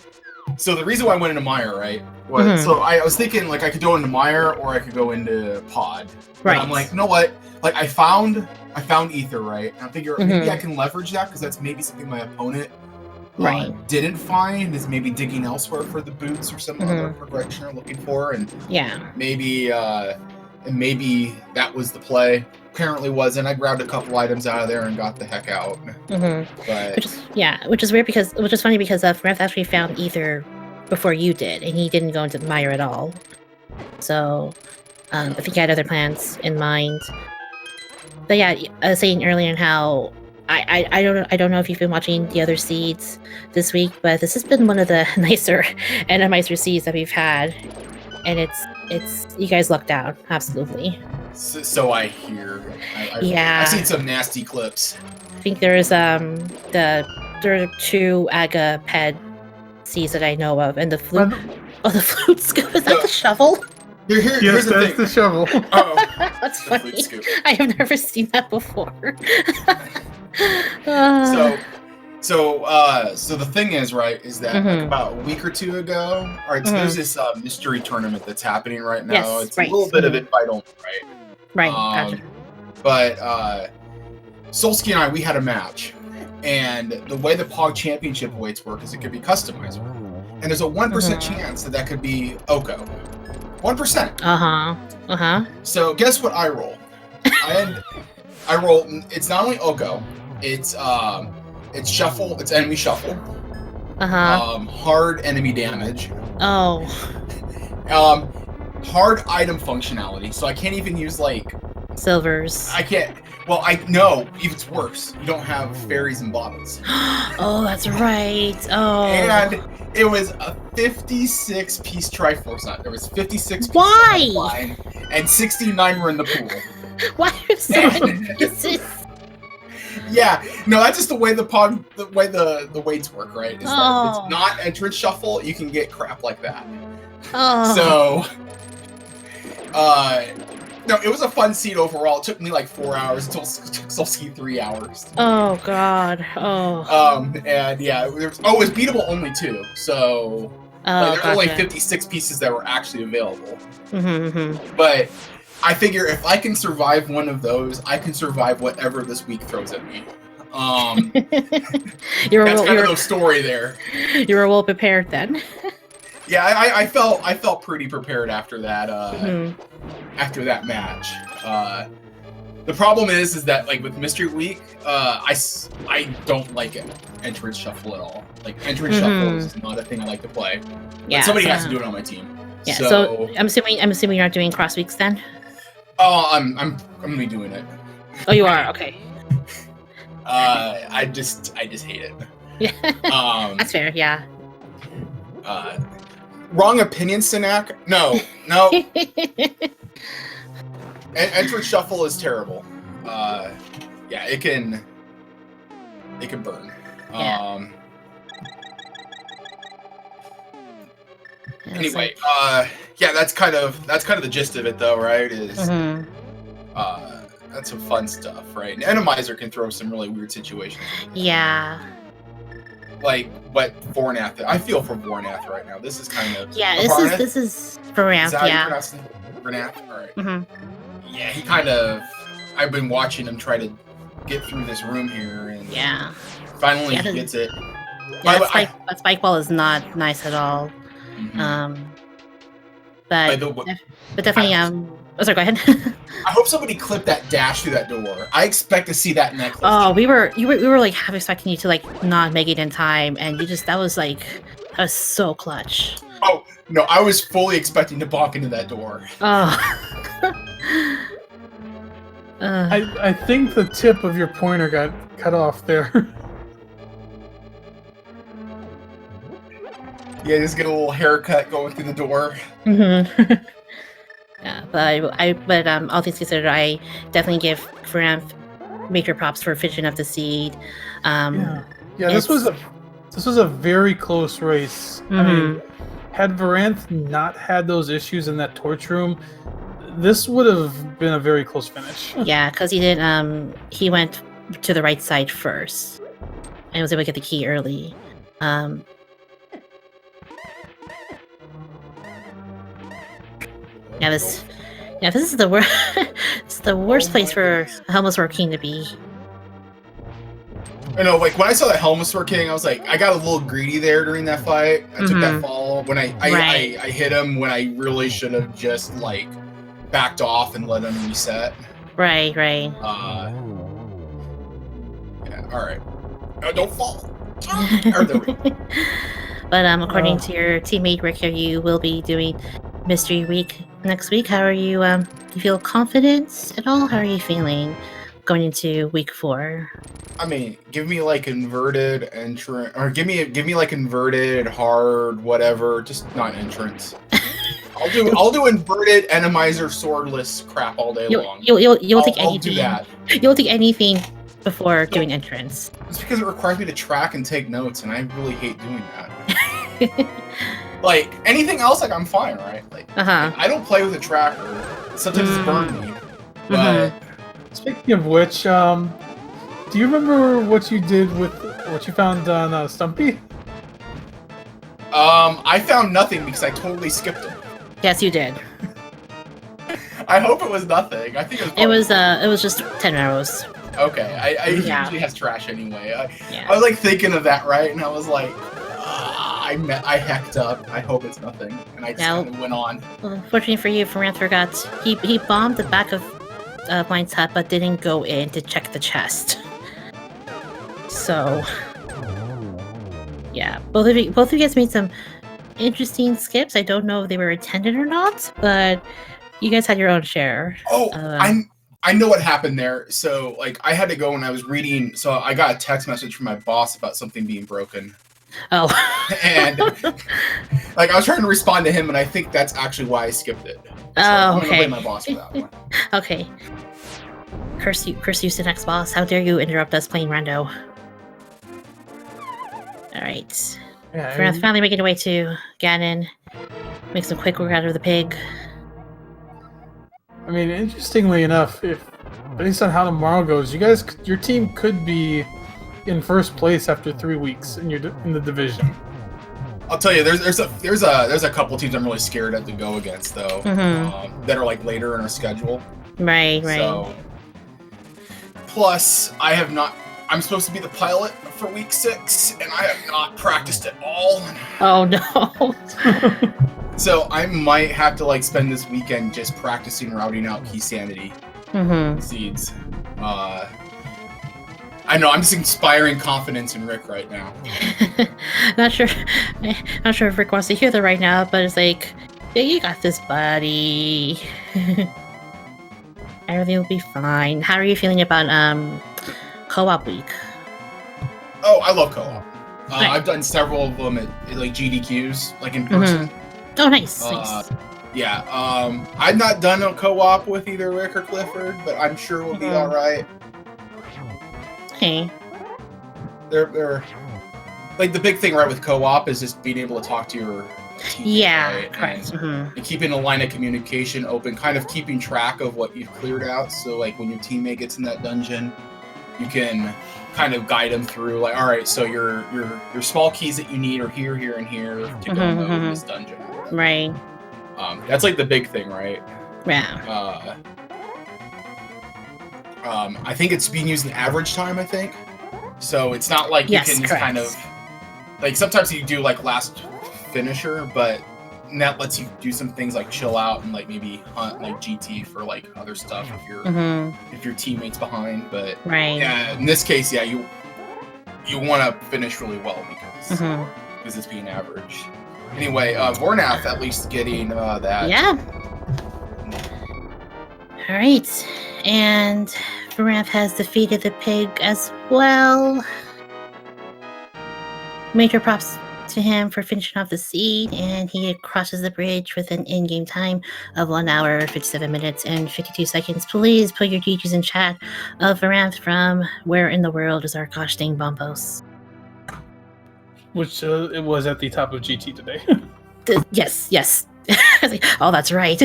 S3: So the reason why I went into Meyer, right, was so I was thinking like I could go into Meyer or I could go into Pod.
S2: Right.
S3: And I'm like, you know what? Like I found Ether, right? And I figure maybe I can leverage that because that's maybe something my opponent didn't find, is maybe digging elsewhere for the boots or some other progression they're looking for, and maybe that was the play. Apparently wasn't. I grabbed a couple items out of there and got the heck out. But
S2: which is weird because funny because Voranthe actually found Ether before you did, and he didn't go into Meyer at all. So I think he had other plans in mind. But yeah, I was saying earlier in how I don't know if you've been watching the other seeds this week, but this has been one of the nicer Randomizer seeds that we've had, and it's you guys lucked out, absolutely.
S3: So I hear.
S2: I've
S3: seen some nasty clips.
S2: I think there's there are two Aga Ped seeds that I know of, and the flute. Oh, the flute scoop, is that the shovel?
S3: Here's
S1: that's the shovel.
S3: Oh,
S2: that's funny. I have never seen that before.
S3: So the thing is, right, is that like about a week or two ago, so there's this mystery tournament that's happening right now.
S2: Yes,
S3: it's a little bit of invite only, right?
S2: Right, gotcha.
S3: But Solsky and I, we had a match, And the way the Pog Championship weights work is it could be customizable. And there's a 1% chance that could be Oko. 1%. So guess what I roll? I roll. It's not only Oko. It's shuffle. It's enemy shuffle. Hard enemy damage.
S2: Oh.
S3: Hard item functionality. So I can't even use like
S2: silvers.
S3: I can't. Well, I know. Even it's worse. You don't have fairies and bottles.
S2: Oh, that's right. Oh.
S3: And it was a 56-piece Triforce nut. There was 56 pieces
S2: Why?
S3: on the line, and 69 were in the pool.
S2: Why are so many pieces?
S3: Yeah, no, that's just the way the weights work, right? Is that if it's not entrance shuffle, you can get crap like that.
S2: Oh.
S3: So, no, it was a fun seed overall. It took me like 4 hours. It took Solski 3 hours.
S2: Oh God. Oh.
S3: And yeah, it was beatable only too. So like, there were only 56 pieces that were actually available. But I figure if I can survive one of those, I can survive whatever this week throws at me. That's kind of the story there.
S2: You were well prepared then.
S3: Yeah, I felt pretty prepared after that. After that match. The problem is that like with Mystery Week, I don't like it. Entrance shuffle at all. Like entrance shuffle is not a thing I like to play.
S2: Yeah,
S3: but somebody has to do it on my team.
S2: Yeah. So I'm assuming you're not doing cross weeks then.
S3: Oh, I'm gonna be doing it.
S2: Oh, you are? Okay.
S3: I just hate it.
S2: Yeah. That's fair. Yeah.
S3: Wrong opinion, Synack. No. Entrance shuffle is terrible. Yeah, it can burn.
S2: Yeah.
S3: Anyway, yeah, that's kind of the gist of it, though, right? Is that's some fun stuff, right? And Randomizer can throw some really weird situations.
S2: Yeah.
S3: Like what Voranthe. I feel for Voranthe right now. This is kind of
S2: this is Voranthe. Yeah.
S3: Voranthe. All right. Yeah, he kind of. I've been watching him try to get through this room here, and finally he gets it.
S2: Yeah, that spike ball is not nice at all. But definitely. Oh, sorry. Go ahead.
S3: I hope somebody clipped that dash through that door. I expect to see that necklace.
S2: Oh, we were like half expecting you to like not make it in time, and that was so clutch.
S3: Oh no, I was fully expecting to bonk into that door.
S2: Oh.
S1: I think the tip of your pointer got cut off there.
S3: Yeah, just get a little haircut going through the door.
S2: Yeah, but all things considered, I definitely give Voranthe major props for finishing up the seed.
S1: This was a very close race. I mean, had Voranthe not had those issues in that torch room, this would have been a very close finish.
S2: Yeah, because he went to the right side first, and was able to get the key early. This is the worst. It's the worst place for a Helmsword King to be.
S3: I know, like when I saw that Helmsword King, I was like, I got a little greedy there during that fight. I took that fall when I hit him when I really should have just like backed off and let him reset.
S2: Right.
S3: Yeah. All right. No, don't fall.
S2: But according to your teammate Rick here, you will be doing Mystery Week next week. How are you? Do you feel confident at all? How are you feeling going into week 4?
S3: I mean, give me like inverted entrance, or give me like inverted hard whatever, just not entrance. I'll do inverted Randomizer swordless crap all day long.
S2: You'll take anything.
S3: I'll do that.
S2: You'll take anything before doing entrance.
S3: It's because it requires me to track and take notes, and I really hate doing that. Like anything else, like I'm fine, right? Like I don't play with a tracker. Sometimes it's burned me. But
S1: speaking of which, do you remember what you did with what you found on Stumpy?
S3: I found nothing because I totally skipped it.
S2: Yes, you did.
S3: I hope it was nothing. I think
S2: it was just 10 arrows.
S3: Okay, I usually has trash anyway. I was like thinking of that, right? And I was like, I hecked up. I hope it's nothing. And I just kind of went on.
S2: Well, fortunately for you, Voranthe forgot. He bombed the back of Blind's hut, but didn't go in to check the chest. So, yeah, both of you guys made some interesting skips. I don't know if they were intended or not, but you guys had your own share.
S3: Oh, I know what happened there. So, like, I had to go and I was reading. So I got a text message from my boss about something being broken.
S2: Oh.
S3: And like I was trying to respond to him, and I think that's actually why I skipped it. So I'm gonna blame my boss for that one.
S2: Okay. Curse you, Synack's boss. How dare you interrupt us playing Rando? Alright. Yeah, finally making our way to Ganon. Make some quick work out of the pig.
S1: I mean, interestingly enough, if based on how tomorrow goes, your team could be in first place after 3 weeks in the division.
S3: I'll tell you, there's a couple teams I'm really scared to go against though, that are like later in our schedule.
S2: Right.
S3: So, plus, I'm supposed to be the pilot for week 6, and I have not practiced at all.
S2: Oh no.
S3: So I might have to like spend this weekend just practicing routing out key sanity seeds. I know I'm just inspiring confidence in Rick right now.
S2: Not sure if Rick wants to hear that right now, but it's like, yeah, you got this, buddy. Everything will be fine. How are you feeling about co-op week?
S3: Oh, I love co-op. I've done several of them at like GDQs, like in person.
S2: Oh, nice.
S3: Yeah. I've not done a co-op with either Rick or Clifford, but I'm sure we'll be all right.
S2: Okay.
S3: They're like the big thing, right, with co-op is just being able to talk to your team.
S2: Yeah,
S3: right?
S2: correct.
S3: And keeping a line of communication open, kind of keeping track of what you've cleared out. So, like, when your teammate gets in that dungeon, you can kind of guide them through, like, all right, so your small keys that you need are here, here, and here to go mode in this dungeon.
S2: Right.
S3: That's like the big thing, right?
S2: Yeah.
S3: I think it's being used in average time, I think. So it's not like you can just kind of like sometimes you do like last finisher, but that lets you do some things like chill out and like maybe hunt like GT for like other stuff if your teammate's behind. But yeah, in this case, yeah, you want to finish really well because it's being average. Anyway, Voranthe at least getting that.
S2: Yeah. All right, and Voranthe has defeated the pig as well. Major props to him for finishing off the seed, and he crosses the bridge with an in-game time of 1 hour, 57 minutes, and 52 seconds. Please put your GGs in chat of Voranthe from where in the world is our gosh dang Bombos?
S1: Which it was at the top of GT today.
S2: Yes. Oh, that's right.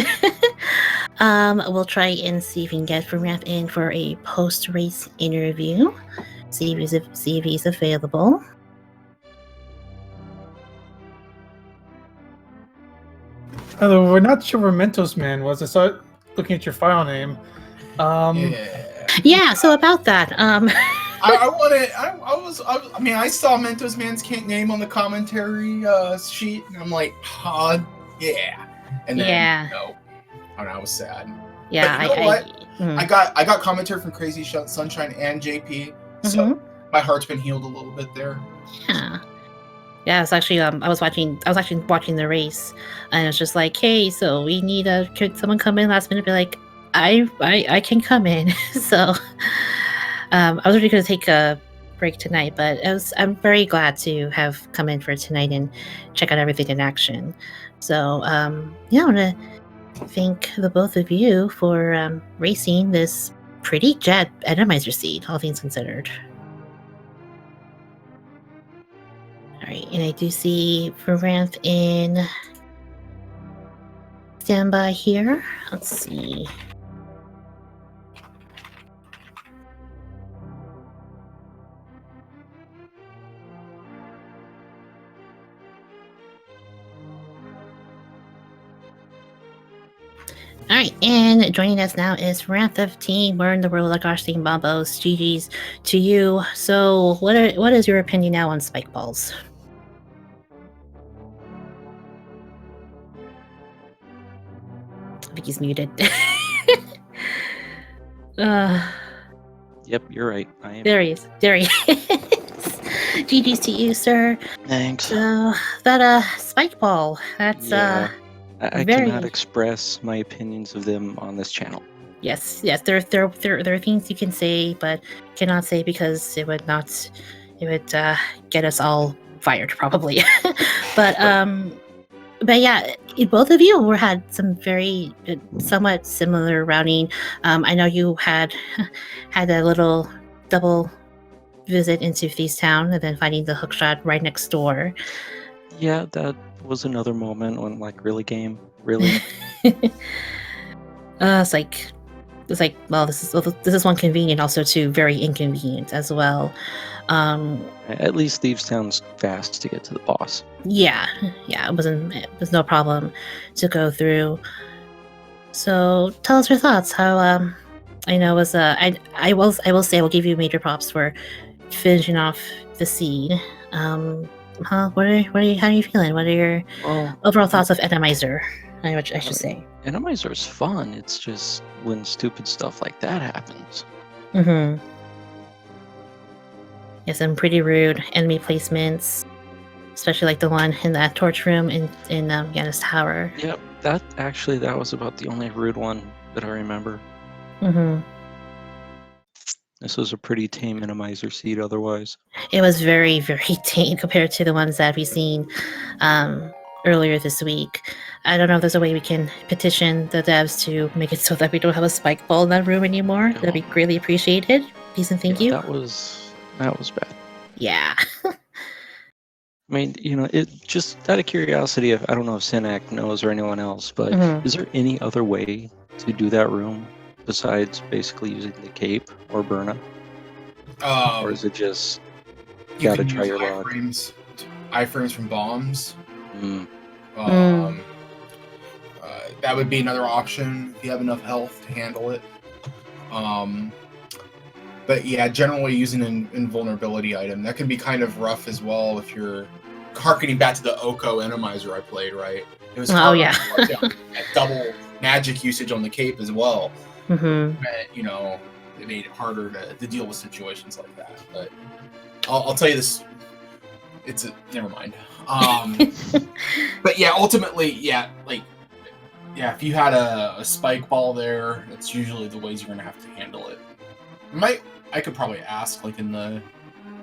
S2: We'll try and see if we can get Voranthe in for a post-race interview. See if he's available.
S1: Although we're not sure where Mentos Man was. I saw it looking at your file name.
S2: Yeah. So about that.
S3: I saw Mentos Man's name on the commentary sheet, and I'm like, yeah. And then no. I was sad.
S2: Yeah,
S3: but you know what? I got commentary from Crazy Sunshine and JP, so my heart's been healed a little bit there.
S2: Yeah, it's actually I was actually watching the race, and it was just like, hey, so we need could someone come in last minute? Be like, I can come in. So I was really going to take a break tonight, but I'm very glad to have come in for tonight and check out everything in action. So yeah, I want to thank the both of you for racing this pretty jet Randomizer seed, all things considered. Alright, and I do see Voranthe in standby here. Let's see. All right, and joining us now is Voranthe2020. We're in the world of gosh dang bombos. GG's to you. So, what is your opinion now on spike balls? I think he's muted.
S4: Yep, you're right. I am.
S2: There he is. GG's to you, sir.
S4: Thanks.
S2: So that spike ball. That's
S4: I cannot express my opinions of them on this channel.
S2: Yes. There are things you can say, but cannot say because it would get us all fired probably. But yeah, both of you had some very somewhat similar routing. I know you had a little double visit into Feast Town and then finding the hookshot right next door.
S4: Yeah, that was another moment when really game, really.
S2: It's like well, this is one convenient, also two very inconvenient as well.
S4: At least Thieves Town's fast to get to the boss.
S2: Yeah, it was no problem to go through. So tell us your thoughts. How I know it was I will say I will give you major props for finishing off the seed. How are you feeling? What are your overall thoughts of Randomizer? I should say.
S4: Randomizer's fun. It's just when stupid stuff like that happens.
S2: Mm-hmm. Yeah, some pretty rude enemy placements, especially like the one in that torch room in Yanis Tower.
S4: Yep, that was about the only rude one that I remember.
S2: Mm-hmm.
S4: This was a pretty tame Randomizer seed otherwise.
S2: It was very, very tame compared to the ones that we've seen earlier this week. I don't know if there's a way we can petition the devs to make it so that we don't have a spike ball in that room anymore. That'd be greatly appreciated. Please and thank you.
S4: That was bad.
S2: Yeah.
S4: I mean, it just out of curiosity, I don't know if Synack knows or anyone else, but is there any other way to do that room besides basically using the cape or Burna? Or is it just you gotta try your luck?
S3: Iframes from bombs. That would be another option if you have enough health to handle it. But yeah, generally using an invulnerability item that can be kind of rough as well if you're harkening back to the Oko Randomizer I played, right? It was double magic usage on the cape as well.
S2: Mm-hmm.
S3: But, it made it harder to deal with situations like that. But I'll tell you this. Never mind. But yeah, ultimately, if you had a spike ball there, that's usually the ways you're gonna have to handle it. I could probably ask in the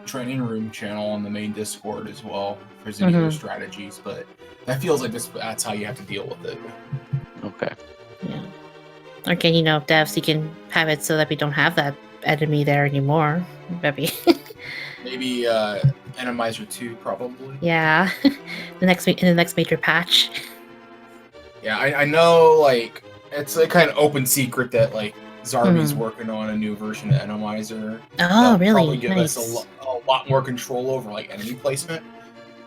S3: training room channel on the main Discord as well if there's any other strategies, but that feels like that's how you have to deal with it. Okay.
S2: Yeah. Again, devs, you can have it so that we don't have that enemy there anymore. Maybe
S3: Randomizer 2 probably.
S2: Yeah. in the next major patch.
S3: Yeah, I know it's a kind of open secret that Zarby's working on a new version of Randomizer.
S2: Oh, really?
S3: Probably give us a lot more control over enemy placement.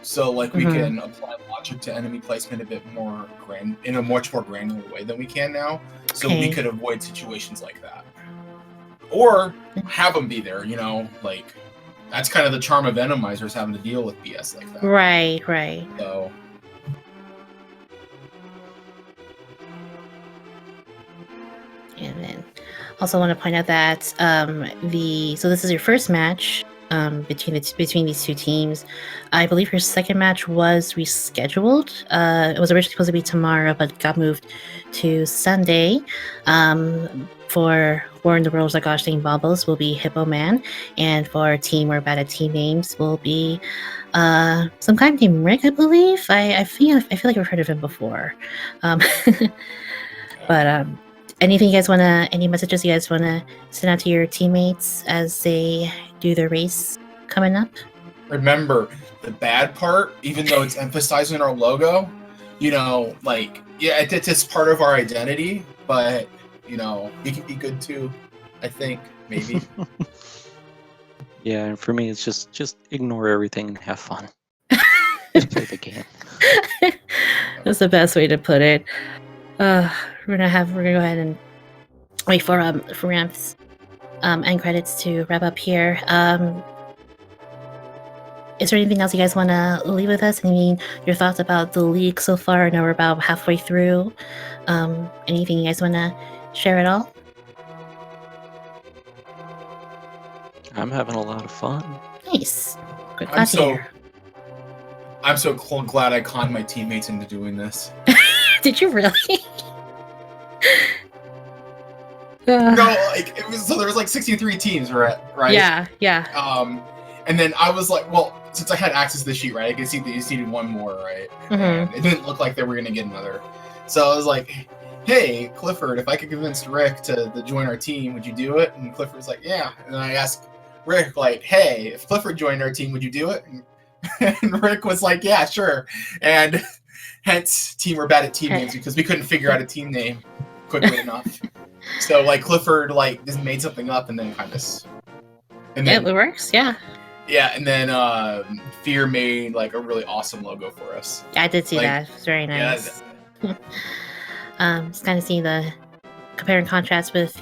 S3: So we can apply logic to enemy placement a bit more in a much more granular way than we can now. So we could avoid situations like that. Or have them be there, that's kind of the charm of Randomizers, having to deal with BS like that.
S2: Right.
S3: So
S2: and then also want to point out that so this is your first match between these two teams. I believe your second match was rescheduled. It was originally supposed to be tomorrow, but got moved to Sunday. For War in the Worlds of Gosh Dang Bobbles will be Hippo Man, and for Team We're Bad at Team Names will be some guy named Rick, I believe. I feel like I've heard of him before. But any messages you guys wanna send out to your teammates as they do their race coming up?
S3: Remember, the bad part, even though it's emphasizing our logo, it's just part of our identity, but you can be good too, I think, maybe.
S4: Yeah, and for me, it's just ignore everything and have fun. Just play the game.
S2: That's the best way to put it. we're gonna go ahead and wait for Ramps end credits to wrap up here. Is there anything else you guys want to leave with us? I mean, your thoughts about the league so far? I know we're about halfway through. Anything you guys want to share at all?
S4: I'm having a lot of fun.
S2: Nice. Good.
S3: I'm so glad I conned my teammates into doing this.
S2: Did you really?
S3: No, like it was. So there was like 63 teams, right?
S2: Yeah.
S3: And then I was like, well, since I had access to the sheet, right, I could see that you just needed one more, right? And it didn't look like they were gonna get another. So I was like, hey, Clifford, if I could convince Rick to join our team, would you do it? And Clifford was like, yeah. And then I asked Rick, like, hey, if Clifford joined our team, would you do it? And Rick was like, yeah, sure. And hence, we're bad at team names because we couldn't figure out a team name quickly enough. So, like, Clifford, like, just made something up and then kind of... And then,
S2: it works, yeah.
S3: Yeah, and then Fear made, like, a really awesome logo for us.
S2: I did see that. It's very nice. Yeah, just kind of seeing the compare and contrast with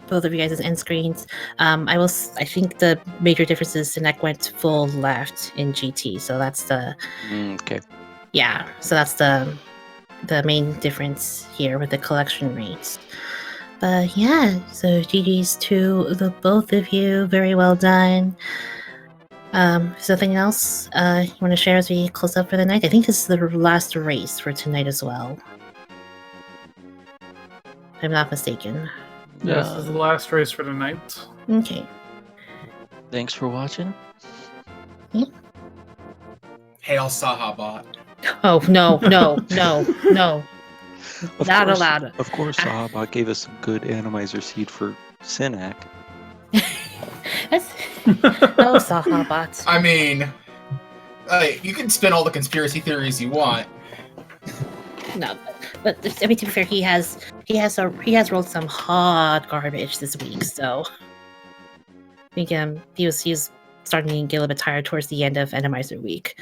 S2: both of you guys' end screens. I think the major difference is Synack went full left in GT, so that's the...
S4: Okay.
S2: Yeah, so that's the main difference here with the collection rates. But yeah, so GG's to the both of you. Very well done. Is there anything else you want to share as we close up for the night? I think this is the last race for tonight as well. If I'm not mistaken.
S1: Yes, this is the last race for tonight.
S2: Okay.
S4: Thanks for watching.
S3: Hail Sahabot.
S2: Oh, no. Not allowed.
S4: Of course, Sahabot gave us some good Randomizer seed for Synack.
S2: Sahabot.
S3: I mean, you can spin all the conspiracy theories you want.
S2: No, but I mean, to be fair, he has rolled some hard garbage this week, so I think he was starting to get a little bit tired towards the end of Randomizer week.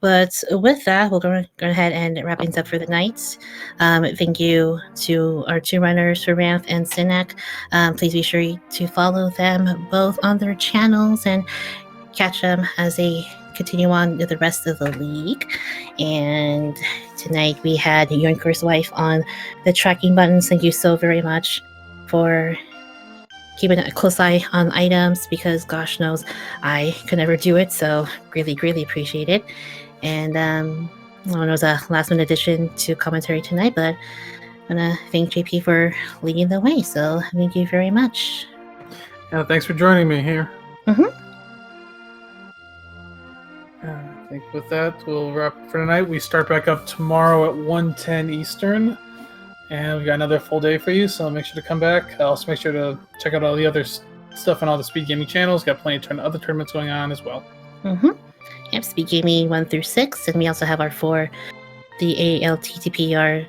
S2: But with that, we'll go ahead and wrap things up for the night. Thank you to our two runners, Voranthe and Synack. Please be sure to follow them both on their channels and catch them as they continue on with the rest of the league. And tonight we had Yoinker's wife on the tracking buttons. Thank you so very much for keeping a close eye on items, because gosh knows I could never do it, so really appreciate it. And I know it was a last minute addition to commentary tonight, but I'm gonna thank JP for leading the way, so thank you very much.
S1: Yeah, thanks for joining me here.
S2: I
S1: think with that, we'll wrap for tonight. We start back up tomorrow at 1:10 Eastern. And we got another full day for you, so make sure to come back. Also make sure to check out all the other stuff on all the SpeedGaming channels. Got plenty of other tournaments going on as well.
S2: Yep, SpeedGaming 1 through 6, and we also have our 4 the ALTTPR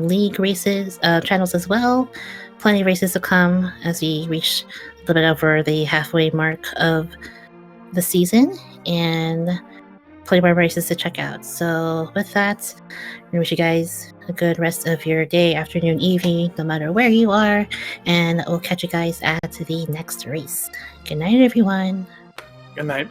S2: league races channels as well. Plenty of races to come as we reach a little bit over the halfway mark of the season, and plenty more races to check out. So with that, I wish you guys a good rest of your day, afternoon, evening, no matter where you are, and we'll catch you guys at the next race. Good night, everyone.
S1: Good night.